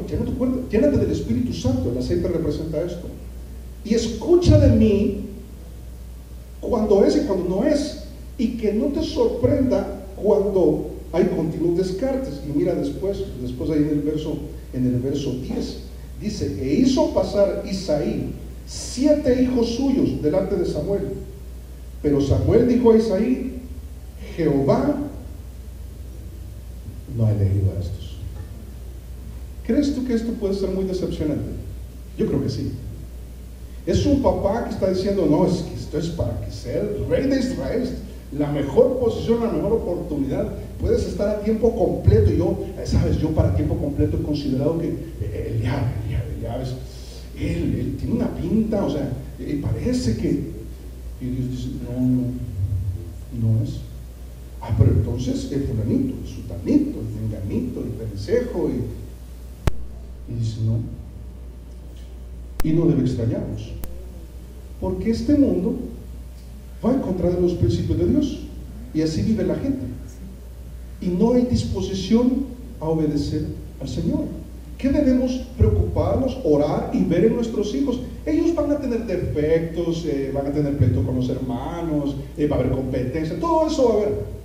llena tu cuerno, llénate del Espíritu Santo. El aceite representa esto. Y escucha de mí cuando es y cuando no es, y que no te sorprenda cuando hay continuos descartes. Y mira después ahí en el verso 10 dice, e hizo pasar Isaí 7 hijos suyos delante de Samuel, pero Samuel dijo a Isaí, Jehová no ha elegido a estos. ¿Crees tú que esto puede ser muy decepcionante? Yo creo que sí. Es un papá que está diciendo, no, es que esto es para que sea el rey de Israel, la mejor posición, la mejor oportunidad, puedes estar a tiempo completo. Yo para tiempo completo he considerado que Eliab él tiene una pinta, o sea, parece que, y Dios dice, no es. Pero entonces el fulanito, el sutanito, el menganito, el perencejo, y dice no. Y no debe extrañarnos, porque este mundo va en contra de los principios de Dios, y así vive la gente, y no hay disposición a obedecer al Señor. ¿Qué debemos preocuparnos, orar y ver en nuestros hijos? Ellos van a tener defectos, van a tener pleito con los hermanos, va a haber competencia, todo eso va a haber.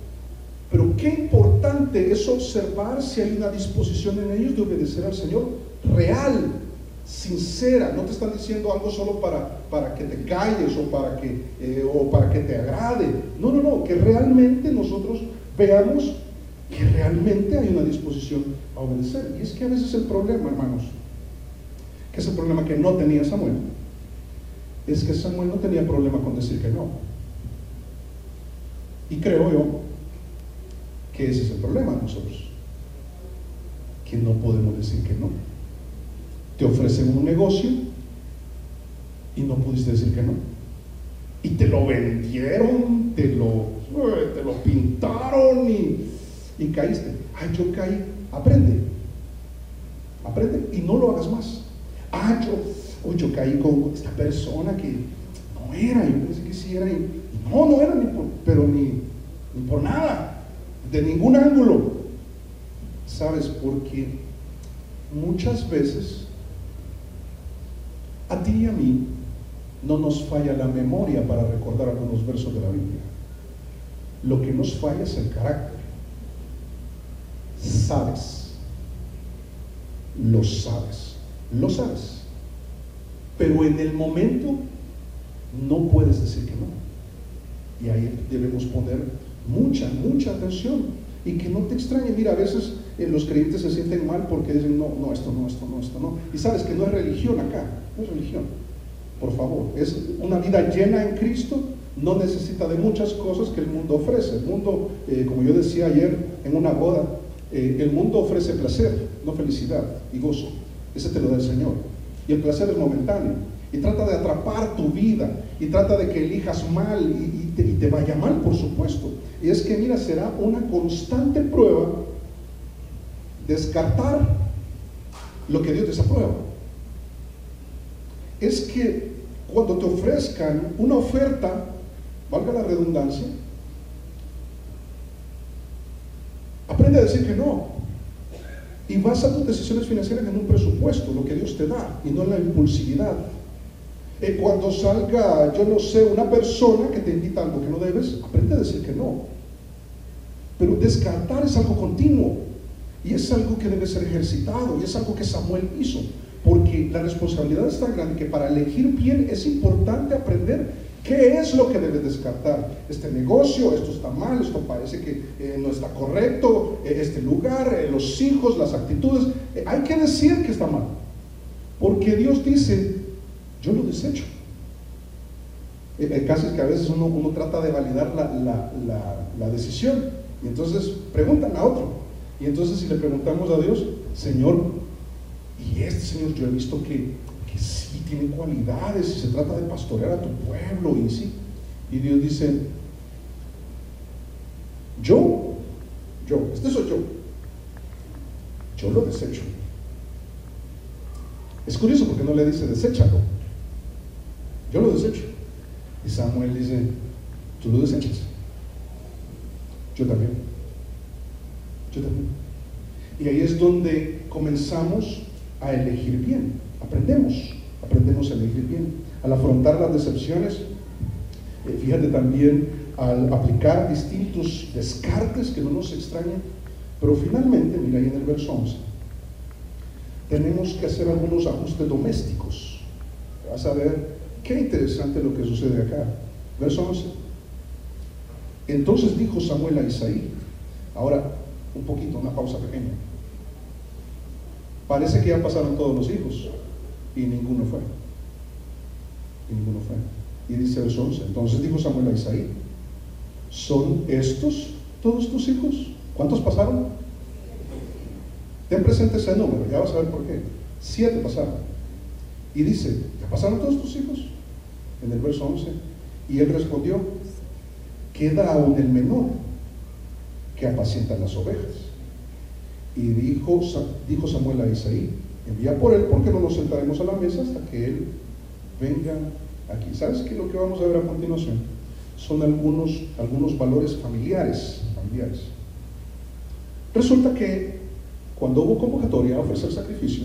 Pero qué importante es observar si hay una disposición en ellos de obedecer al Señor real, sincera. No te están diciendo algo solo para que te calles o para que te agrade. No, que realmente nosotros veamos que realmente hay una disposición a obedecer. Y es que a veces el problema, hermanos, que es el problema que no tenía Samuel, es que Samuel no tenía problema con decir que no. Y creo yo que ese es el problema de nosotros, que no podemos decir que no. Te ofrecen un negocio y no pudiste decir que no, y te lo vendieron, te lo pintaron y caíste. Yo caí. Aprende y no lo hagas más. Yo caí con esta persona que no era, yo pensé que sí era, y no era ni por nada, de ningún ángulo. ¿Sabes? Porque muchas veces a ti y a mí no nos falla la memoria para recordar algunos versos de la Biblia. Lo que nos falla es el carácter. Lo sabes, pero en el momento no puedes decir que no, y ahí debemos poner mucha atención. Y que no te extrañe. Mira, a veces los creyentes se sienten mal porque dicen esto no, y sabes que no es religión acá, no es religión, por favor, es una vida llena en Cristo. No necesita de muchas cosas que el mundo ofrece. El mundo, como yo decía ayer en una boda, el mundo ofrece placer, no felicidad y gozo. Ese te lo da el Señor, y el placer es momentáneo, y trata de atrapar tu vida, y trata de que elijas mal, y te vaya mal, por supuesto. Y es que mira, será una constante prueba descartar lo que Dios desaprueba. Es que cuando te ofrezcan una oferta, valga la redundancia, aprende a decir que no, y basa tus decisiones financieras en un presupuesto, lo que Dios te da, y no en la impulsividad. Cuando salga, yo no sé, una persona que te invita a algo que no debes, aprende a decir que no. Pero descartar es algo continuo, y es algo que debe ser ejercitado, y es algo que Samuel hizo, porque la responsabilidad es tan grande que para elegir bien es importante aprender qué es lo que debes descartar. Este negocio, esto está mal, esto parece que no está correcto, este lugar, los hijos, las actitudes, hay que decir que está mal, porque Dios dice, yo lo desecho. El caso es que a veces uno trata de validar la decisión, y entonces preguntan a otro, y entonces si le preguntamos a Dios, Señor, y este Señor yo he visto que sí tiene cualidades, y se trata de pastorear a tu pueblo, y sí, y Dios dice, este soy yo lo desecho. Es curioso porque no le dice deséchalo, yo lo desecho. Y Samuel dice, tú lo desechas. Yo también. Y ahí es donde comenzamos a elegir bien. Aprendemos a elegir bien. Al afrontar las decepciones, fíjate también, al aplicar distintos descartes que no nos extrañan. Pero finalmente, mira ahí en el verso 11, tenemos que hacer algunos ajustes domésticos. Vas a ver qué interesante lo que sucede acá. Verso 11. Entonces dijo Samuel a Isaí. Ahora, una pausa pequeña. Parece que ya pasaron todos los hijos y ninguno fue. Y dice verso 11. Entonces dijo Samuel a Isaí, ¿son estos todos tus hijos? ¿Cuántos pasaron? Ten presente ese número, ya vas a ver por qué. 7 pasaron. Y dice, ¿ya pasaron todos tus hijos? En el verso 11. Y él respondió, queda aún el menor, que apacienta las ovejas. Y dijo Samuel a Isaí, envía por él, porque no nos sentaremos a la mesa hasta que él venga aquí. ¿Sabes qué? Lo que vamos a ver a continuación son algunos valores familiares. Resulta que cuando hubo convocatoria a ofrecer sacrificio,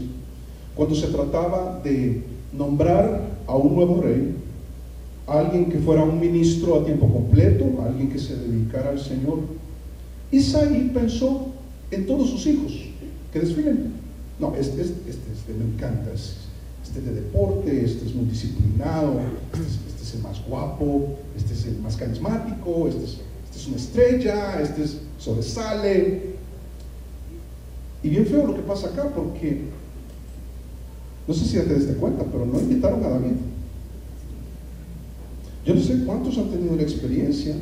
cuando se trataba de nombrar a un nuevo rey, a alguien que fuera un ministro a tiempo completo, a alguien que se dedicara al Señor, Isaí pensó en todos sus hijos que desfilen. No, este me encanta, este de deporte, este es muy disciplinado, este es el más guapo, este es el más carismático, este es una estrella, este sobresale. Y bien feo lo que pasa acá, porque no sé si ya te diste cuenta, pero no invitaron a David. Yo no sé cuántos han tenido la experiencia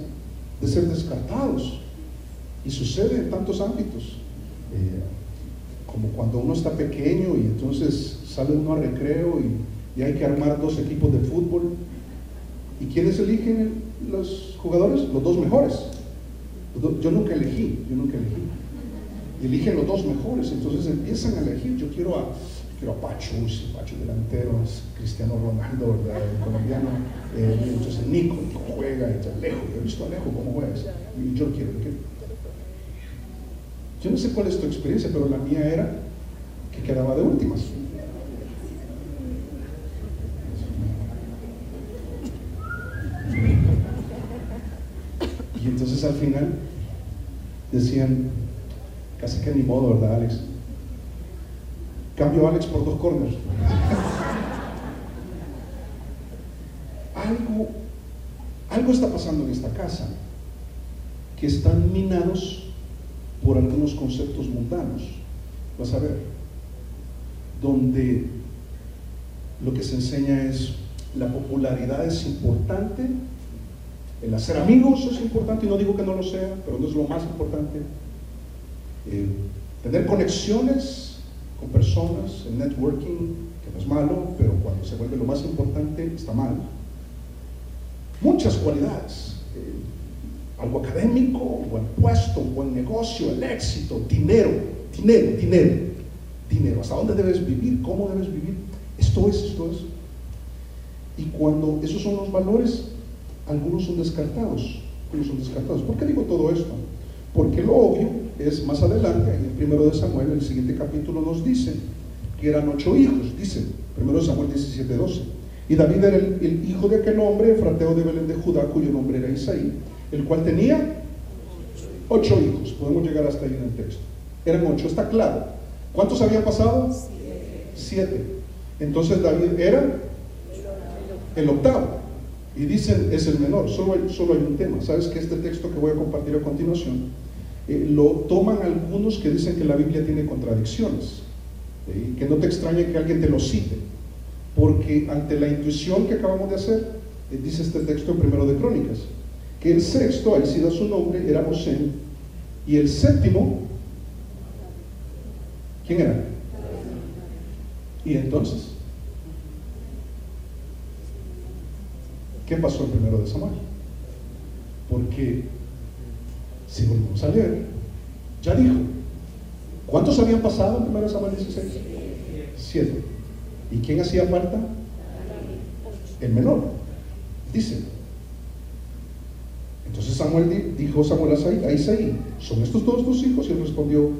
de ser descartados, y sucede en tantos ámbitos, como cuando uno está pequeño y entonces sale uno a recreo y hay que armar 2 equipos de fútbol. ¿Y quiénes eligen los jugadores? Los 2 mejores. Yo nunca elegí. Y eligen los 2 mejores, entonces empiezan a elegir. Yo quiero a Pacho delantero, es Cristiano Ronaldo, ¿verdad? El colombiano. Entonces Nico juega, y Alejo, yo he visto a Alejo cómo juega, y yo quiero. Yo no sé cuál es tu experiencia, pero la mía era que quedaba de últimas. Y entonces al final decían, casi que ni modo, ¿verdad, Alex? Cambio a Alex por 2 corners. Algo está pasando en esta casa, que están minados por algunos conceptos mundanos. Vas a ver, donde lo que se enseña es la popularidad es importante, el hacer amigos es importante, y no digo que no lo sea, pero no es lo más importante. Tener conexiones con personas, el networking, que no es malo, pero cuando se vuelve lo más importante está mal. Muchas cualidades, algo académico, un buen puesto, un buen negocio, el éxito, dinero, ¿hasta dónde debes vivir? ¿Cómo debes vivir? Esto es. Y cuando esos son los valores, algunos son descartados. ¿Por qué digo todo esto? Porque lo obvio es más adelante, en el 1 de Samuel, el siguiente capítulo nos dice que eran 8 hijos, dice 1 Samuel 17:12. Y David era el hijo de aquel hombre, efrateo de Belén de Judá, cuyo nombre era Isaí, el cual tenía 8 hijos. Podemos llegar hasta ahí en el texto. Eran 8, está claro. ¿Cuántos habían pasado? 7. Entonces David era el octavo. Y dicen, es el menor. Solo hay un tema. Sabes que este texto que voy a compartir a continuación, lo toman algunos que dicen que la Biblia tiene contradicciones. Que no te extrañe que alguien te lo cite. Porque ante la intuición que acabamos de hacer, dice este texto en Primero de Crónicas, que el sexto, ahí sí da su nombre, era Osem, y el séptimo, ¿quién era? Y entonces, ¿qué pasó en Primero de Samuel? Porque, si volvemos a leer, ya dijo, ¿cuántos habían pasado en Primero de Samuel 16? 7. ¿Y quién hacía falta? El menor, dice. Entonces Samuel dijo a Isaí, ¿son estos todos tus hijos? Y él respondió,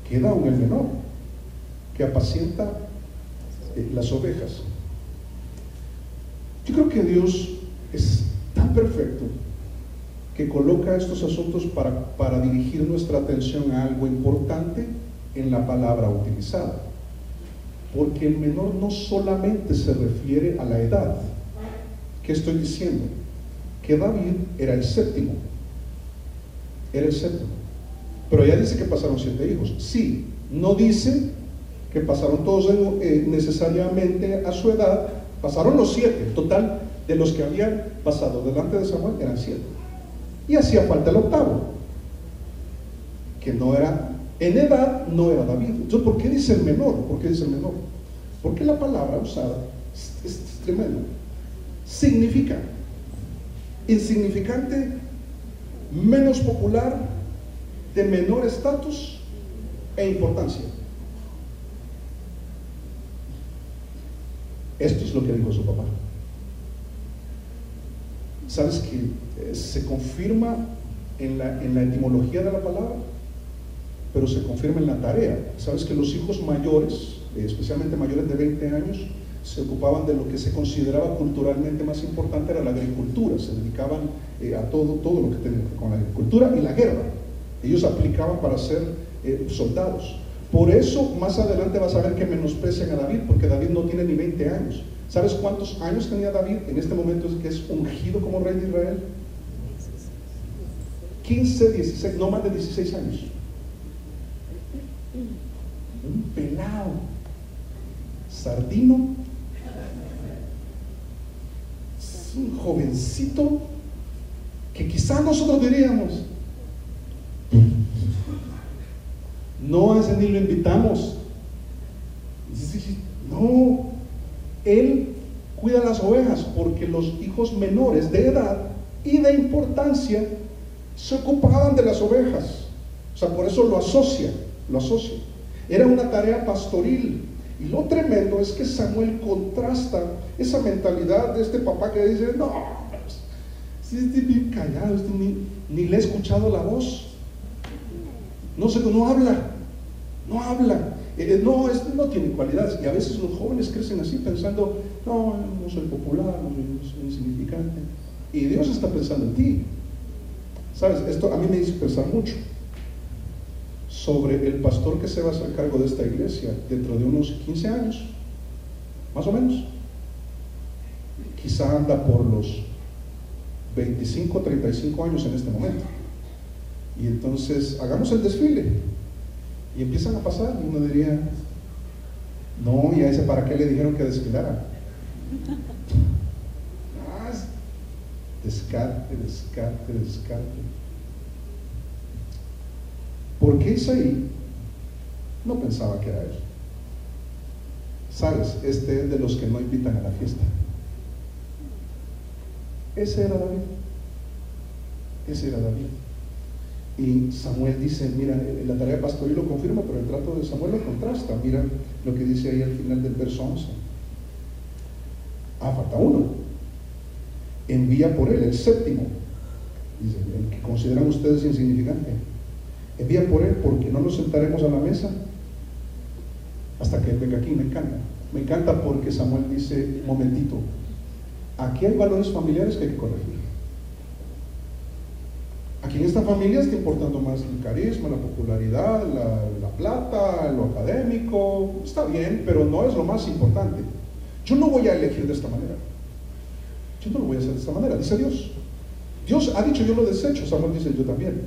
queda aún el menor, que apacienta las ovejas. Yo creo que Dios es tan perfecto que coloca estos asuntos para dirigir nuestra atención a algo importante en la palabra utilizada. Porque el menor no solamente se refiere a la edad. ¿Qué estoy diciendo? Que David era el séptimo. Era el séptimo. Pero ya dice que pasaron 7 hijos. Sí, no dice que pasaron todos necesariamente a su edad. Pasaron los 7. Total, de los que habían pasado delante de Samuel eran 7. Y hacía falta el octavo, que no era, en edad no era David. Entonces, ¿por qué dice el menor? ¿Por qué dice el menor? Porque la palabra usada es tremenda. Significa insignificante, menos popular, de menor estatus e importancia. Esto es lo que dijo su papá. ¿Sabes que se confirma en la etimología de la palabra? Pero se confirma en la tarea. ¿Sabes que los hijos mayores, especialmente mayores de 20 años, se ocupaban de lo que se consideraba culturalmente más importante, era la agricultura? Se dedicaban a todo lo que tenía que ver con la agricultura y la guerra. Ellos aplicaban para ser soldados. Por eso más adelante vas a ver que menosprecian a David, porque David no tiene ni 20 años. ¿Sabes cuántos años tenía David en este momento que es ungido como rey de Israel? 15, 16, no más de 16 años. Un pelado, sardino, un jovencito que quizás nosotros diríamos, no, a ese ni lo invitamos. No, él cuida las ovejas porque los hijos menores de edad y de importancia se ocupaban de las ovejas. O sea, por eso lo asocia. Era una tarea pastoril. Y lo tremendo es que Samuel contrasta esa mentalidad de este papá que dice, no, si este bien callado, este ni le he escuchado la voz. No habla. No tiene cualidades. Y a veces los jóvenes crecen así pensando, no soy popular, no soy insignificante. Y Dios está pensando en ti. ¿Sabes? Esto a mí me hizo pensar mucho sobre el pastor que se va a hacer cargo de esta iglesia dentro de unos 15 años, más o menos. Quizá anda por los 25, 35 años en este momento. Y entonces hagamos el desfile y empiezan a pasar y uno diría, no, y a ese para qué le dijeron que desfilara. Descarte. ¿Por qué Isaí no pensaba que era él? ¿Sabes? Este es de los que no invitan a la fiesta. Ese era David. Y Samuel dice, mira, la tarea pastoril lo confirma, pero el trato de Samuel lo contrasta. Mira lo que dice ahí al final del verso 11. Falta uno. Envía por él, el séptimo. Dice, el que consideran ustedes insignificante. Envía por él, porque no nos sentaremos a la mesa hasta que él venga aquí. Me encanta porque Samuel dice, un momentito, aquí hay valores familiares que hay que corregir. Aquí en esta familia está importando más el carisma, la popularidad, la plata, lo académico. Está bien, pero no es lo más importante. Yo no voy a elegir de esta manera. Yo no lo voy a hacer de esta manera, dice Dios. Dios ha dicho, yo lo desecho. Samuel dice, yo también.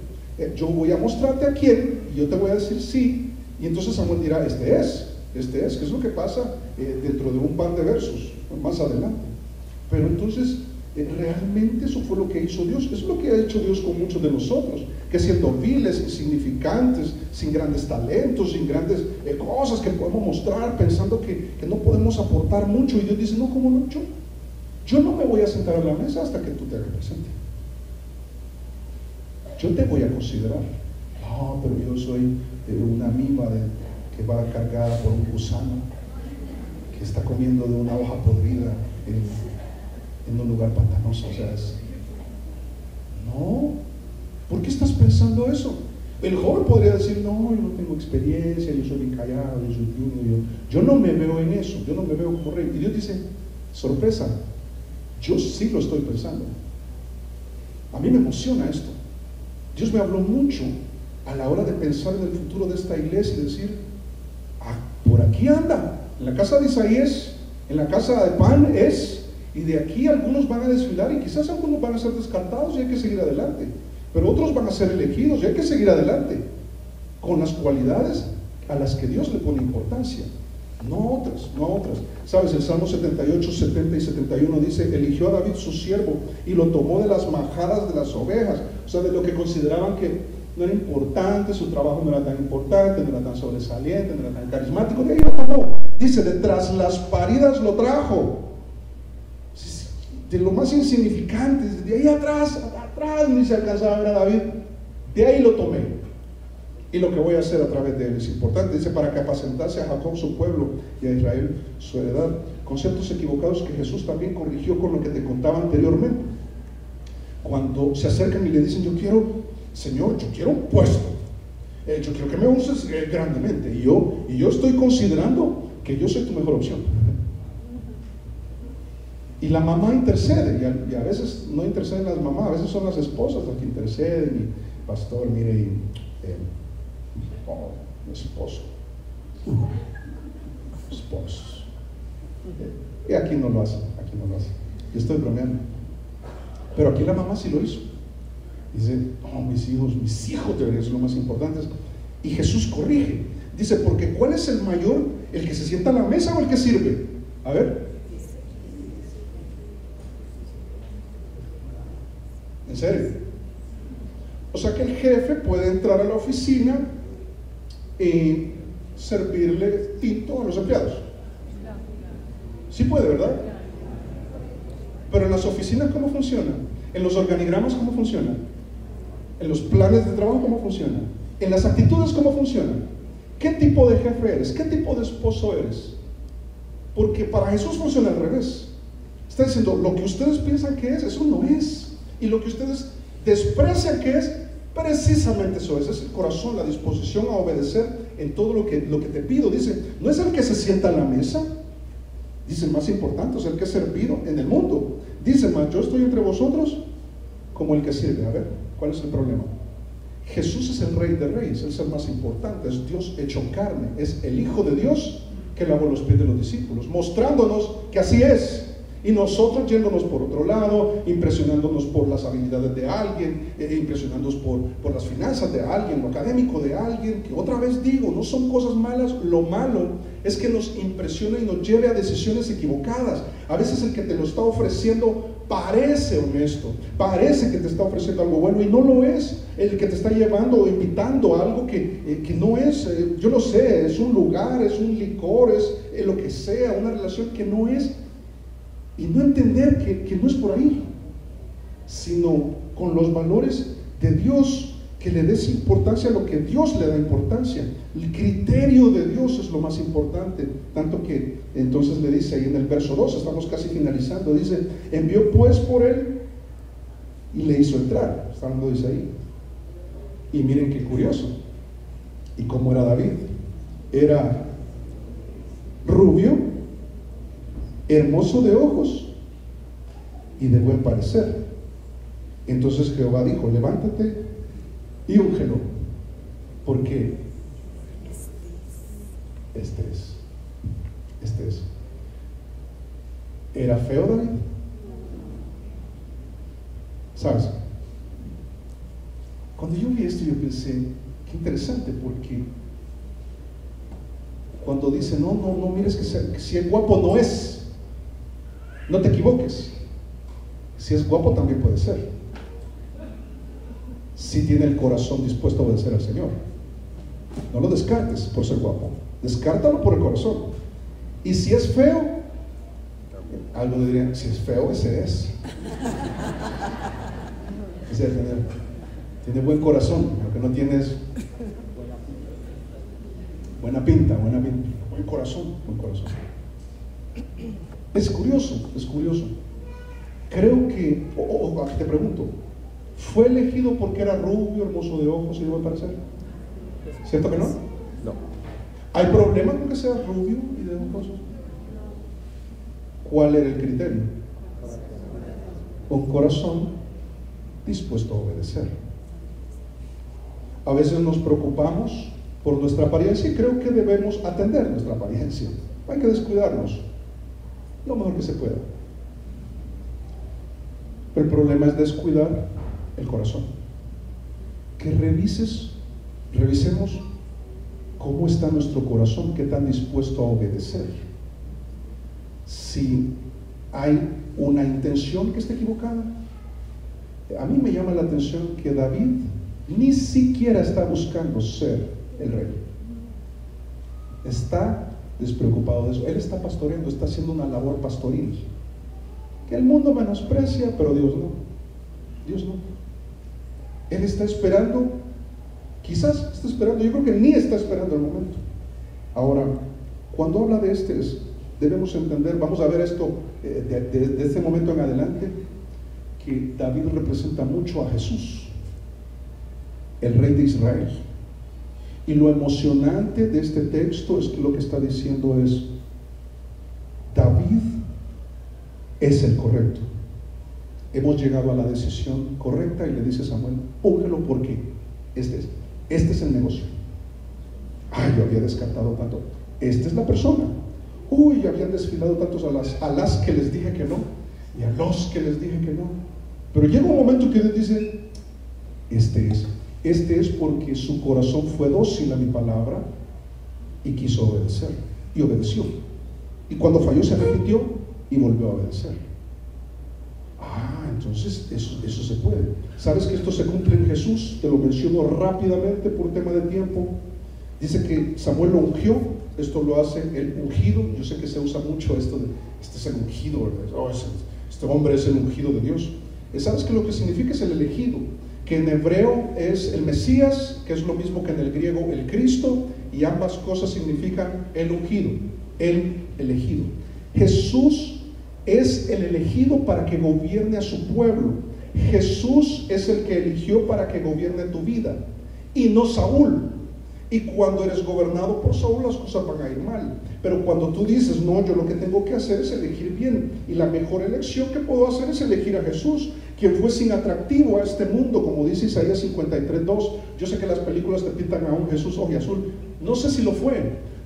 Yo voy a mostrarte a quién y yo te voy a decir sí. Y entonces Samuel dirá, este es. ¿Qué es lo que pasa dentro de un par de versos más adelante. Pero entonces, realmente eso fue lo que hizo Dios. Eso es lo que ha hecho Dios con muchos de nosotros, que siendo viles, insignificantes, sin grandes talentos, sin grandes cosas que podemos mostrar, pensando que no podemos aportar mucho, y Dios dice, no, ¿cómo no? Yo no me voy a sentar a la mesa hasta que tú te hagas presente. Yo te voy a considerar. No, pero yo soy una amiba que va cargada por un gusano, que está comiendo de una hoja podrida en un lugar pantanoso. O sea, no. ¿Por qué estás pensando eso? El joven podría decir, no, yo no tengo experiencia, yo soy bien callado, yo soy tímido, yo no me veo en eso, yo no me veo como rey. Y Dios dice, sorpresa, yo sí lo estoy pensando. A mí me emociona esto. Dios me habló mucho a la hora de pensar en el futuro de esta iglesia y decir, por aquí anda, en la casa de Isaías, en la casa de Pan es, y de aquí algunos van a desfilar, y quizás algunos van a ser descartados y hay que seguir adelante, pero otros van a ser elegidos y hay que seguir adelante, con las cualidades a las que Dios le pone importancia, no otras. Sabes, el Salmo 78, 70 y 71 dice, eligió a David su siervo y lo tomó de las majadas de las ovejas, o sea, de lo que consideraban que no era importante, su trabajo no era tan importante, no era tan sobresaliente, no era tan carismático, de ahí lo tomó. Dice, de tras las paridas lo trajo, de lo más insignificante, de ahí atrás ni se alcanzaba a ver a David, de ahí lo tomé. Y lo que voy a hacer a través de él es importante. Dice, para que apacentase a Jacob su pueblo y a Israel su heredad. Conceptos equivocados que Jesús también corrigió con lo que te contaba anteriormente. Cuando se acercan y le dicen, Señor, yo quiero un puesto, yo quiero que me uses grandemente, y yo estoy considerando que yo soy tu mejor opción. Y la mamá intercede, y a veces no interceden las mamás, a veces son las esposas las que interceden, y pastor, mire, mi esposo, y aquí no lo hace, yo estoy bromeando, pero aquí la mamá sí lo hizo. Dice, no, mis hijos deberían ser lo más importantes. Y Jesús corrige. Dice, porque ¿cuál es el mayor? ¿El que se sienta a la mesa o el que sirve? A ver. ¿En serio? O sea que el jefe puede entrar a la oficina y servirle tinto a los empleados. Sí puede, ¿verdad? Pero en las oficinas, ¿cómo funciona? En los organigramas, ¿cómo funciona? En los planes de trabajo, ¿cómo funciona? En las actitudes, ¿cómo funciona? ¿Qué tipo de jefe eres? ¿Qué tipo de esposo eres? Porque para Jesús funciona al revés. Está diciendo, lo que ustedes piensan que es, eso no es. Y lo que ustedes desprecian que es, precisamente eso es. Es el corazón, la disposición a obedecer en todo lo que te pido. Dice, no es el que se sienta a la mesa. Dice, el más importante es el que es servido en el mundo. Dice más, yo estoy entre vosotros como el que sirve. A ver, ¿cuál es el problema? Jesús es el Rey de Reyes, es el más importante, es Dios hecho carne, es el Hijo de Dios que lavó los pies de los discípulos, mostrándonos que así es. Y nosotros yéndonos por otro lado, impresionándonos por las habilidades de alguien, impresionándonos por las finanzas de alguien, lo académico de alguien, que otra vez digo, no son cosas malas, lo malo es que nos impresione y nos lleve a decisiones equivocadas. A veces el que te lo está ofreciendo parece honesto, parece que te está ofreciendo algo bueno y no lo es. El que te está llevando o invitando a algo que no es, yo no sé, es un lugar, es un licor, es lo que sea, una relación que no es. Y no entender que no es por ahí, sino con los valores de Dios, que le des importancia a lo que Dios le da importancia. El criterio de Dios es lo más importante, tanto que entonces le dice ahí en el verso 2, estamos casi finalizando, dice, envió pues por él y le hizo entrar. Está hablando de Isaí. Y miren qué curioso, y cómo era David, era rubio, hermoso de ojos y de buen parecer. Entonces Jehová dijo, levántate y úngelo, porque este es. ¿Era feo David? ¿Sabes? Cuando yo vi esto yo pensé, qué interesante, porque Cuando dice, no mires que si es guapo no es. No te equivoques. Si es guapo también puede ser. Si tiene el corazón dispuesto a obedecer al Señor. No lo descartes por ser guapo. Descártalo por el corazón. Y si es feo, algunos dirían, si es feo, ese es. Ese tiene buen corazón, lo que no tiene es buena pinta. Buen corazón. Es curioso. Creo que, te pregunto, ¿fue elegido porque era rubio, hermoso de ojos y de buen parecer? ¿Cierto que no? No. ¿Hay problema con que sea rubio y de ojos? ¿Cuál era el criterio? Un corazón dispuesto a obedecer. A veces nos preocupamos por nuestra apariencia y creo que debemos atender nuestra apariencia. Hay que descuidarnos lo mejor que se pueda. Pero el problema es descuidar el corazón. Que revisemos cómo está nuestro corazón, qué tan dispuesto a obedecer. Si hay una intención que está equivocada. A mí me llama la atención que David ni siquiera está buscando ser el rey. Está despreocupado de eso. Él está pastoreando, está haciendo una labor pastoril que el mundo menosprecia, pero Dios no. Él está esperando, quizás está esperando, yo creo que ni está esperando el momento. Ahora, cuando habla de debemos entender, vamos a ver esto de este momento en adelante, que David representa mucho a Jesús, el rey de Israel. Y lo emocionante de este texto es que lo que está diciendo es, David es el correcto. Hemos llegado a la decisión correcta y le dice Samuel, úngelo porque este es el negocio. Yo había descartado tanto. Esta es la persona. Habían desfilado tantos a las que les dije que no y a los que les dije que no. Pero llega un momento que Dios dice, este es porque su corazón fue dócil a mi palabra y quiso obedecer. Y obedeció. Y cuando falló se arrepintió y volvió a obedecer. Entonces eso se puede. ¿Sabes que esto se cumple en Jesús? Te lo menciono rápidamente por tema de tiempo. Dice que Samuel lo ungió. Esto lo hace el ungido. Yo sé que se usa mucho esto de, este es el ungido, ¿verdad? Este hombre es el ungido de Dios. ¿Sabes que lo que significa es el elegido? Que en hebreo es el Mesías, que es lo mismo que en el griego el Cristo, y ambas cosas significan el ungido, el elegido. Jesús es el elegido para que gobierne a su pueblo. Jesús es el que eligió para que gobierne tu vida, y no Saúl. Y cuando eres gobernado por Saúl, las cosas van a ir mal. Pero cuando tú dices, no, yo lo que tengo que hacer es elegir bien, y la mejor elección que puedo hacer es elegir a Jesús, quien fue sin atractivo a este mundo, como dice Isaías 53:2. Yo sé que las películas te pintan a un Jesús ojiazul, no sé si lo fue,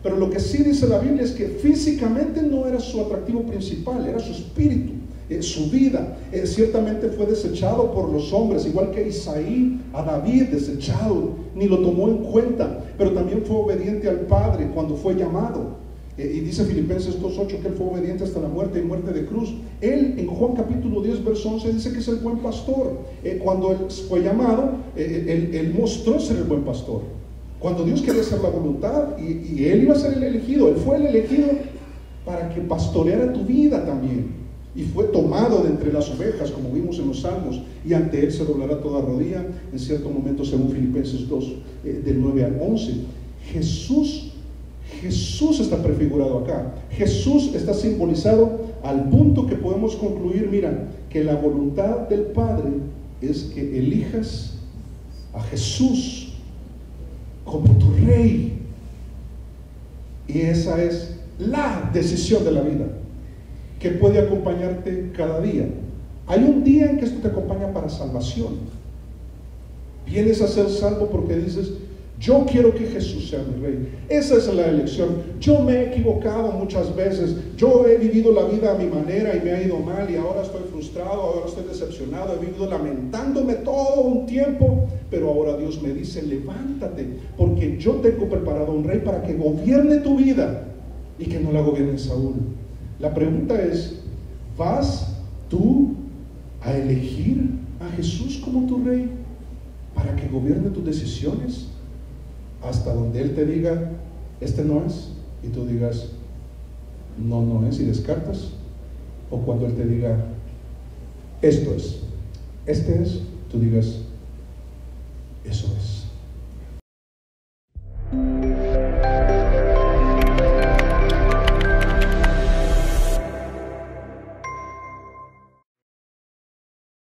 pero lo que sí dice la Biblia es que físicamente no era su atractivo principal, era su espíritu, su vida. Ciertamente fue desechado por los hombres, igual que Isaí a David, desechado, ni lo tomó en cuenta, pero también fue obediente al Padre cuando fue llamado. Y dice Filipenses 2:8 que él fue obediente hasta la muerte y muerte de cruz. Él en Juan capítulo 10 verso 11 dice que es el buen pastor. Cuando él fue llamado, él mostró ser el buen pastor. Cuando Dios quería hacer la voluntad y él iba a ser el elegido, él fue el elegido para que pastoreara tu vida también. Y fue tomado de entre las ovejas, como vimos en los Salmos, y ante él se doblará toda rodilla, en cierto momento, según Filipenses 2 del 9 al 11. Jesús está prefigurado acá. Jesús está simbolizado al punto que podemos concluir, mira, que la voluntad del Padre es que elijas a Jesús como tu rey. Y esa es la decisión de la vida, que puede acompañarte cada día. Hay un día en que esto te acompaña para salvación. Vienes a ser salvo porque dices, Yo quiero que Jesús sea mi rey. Esa es la elección. Yo me he equivocado muchas veces. Yo he vivido la vida a mi manera y me ha ido mal y ahora estoy frustrado, ahora estoy decepcionado. He vivido lamentándome todo un tiempo, pero ahora Dios me dice, levántate, porque yo tengo preparado un rey para que gobierne tu vida y que no la gobierne Saúl. La pregunta es, ¿vas tú a elegir a Jesús como tu rey para que gobierne tus decisiones? Hasta donde Él te diga, este no es, y tú digas, no, no es, y descartas. O cuando Él te diga, esto es, este es, tú digas, eso es.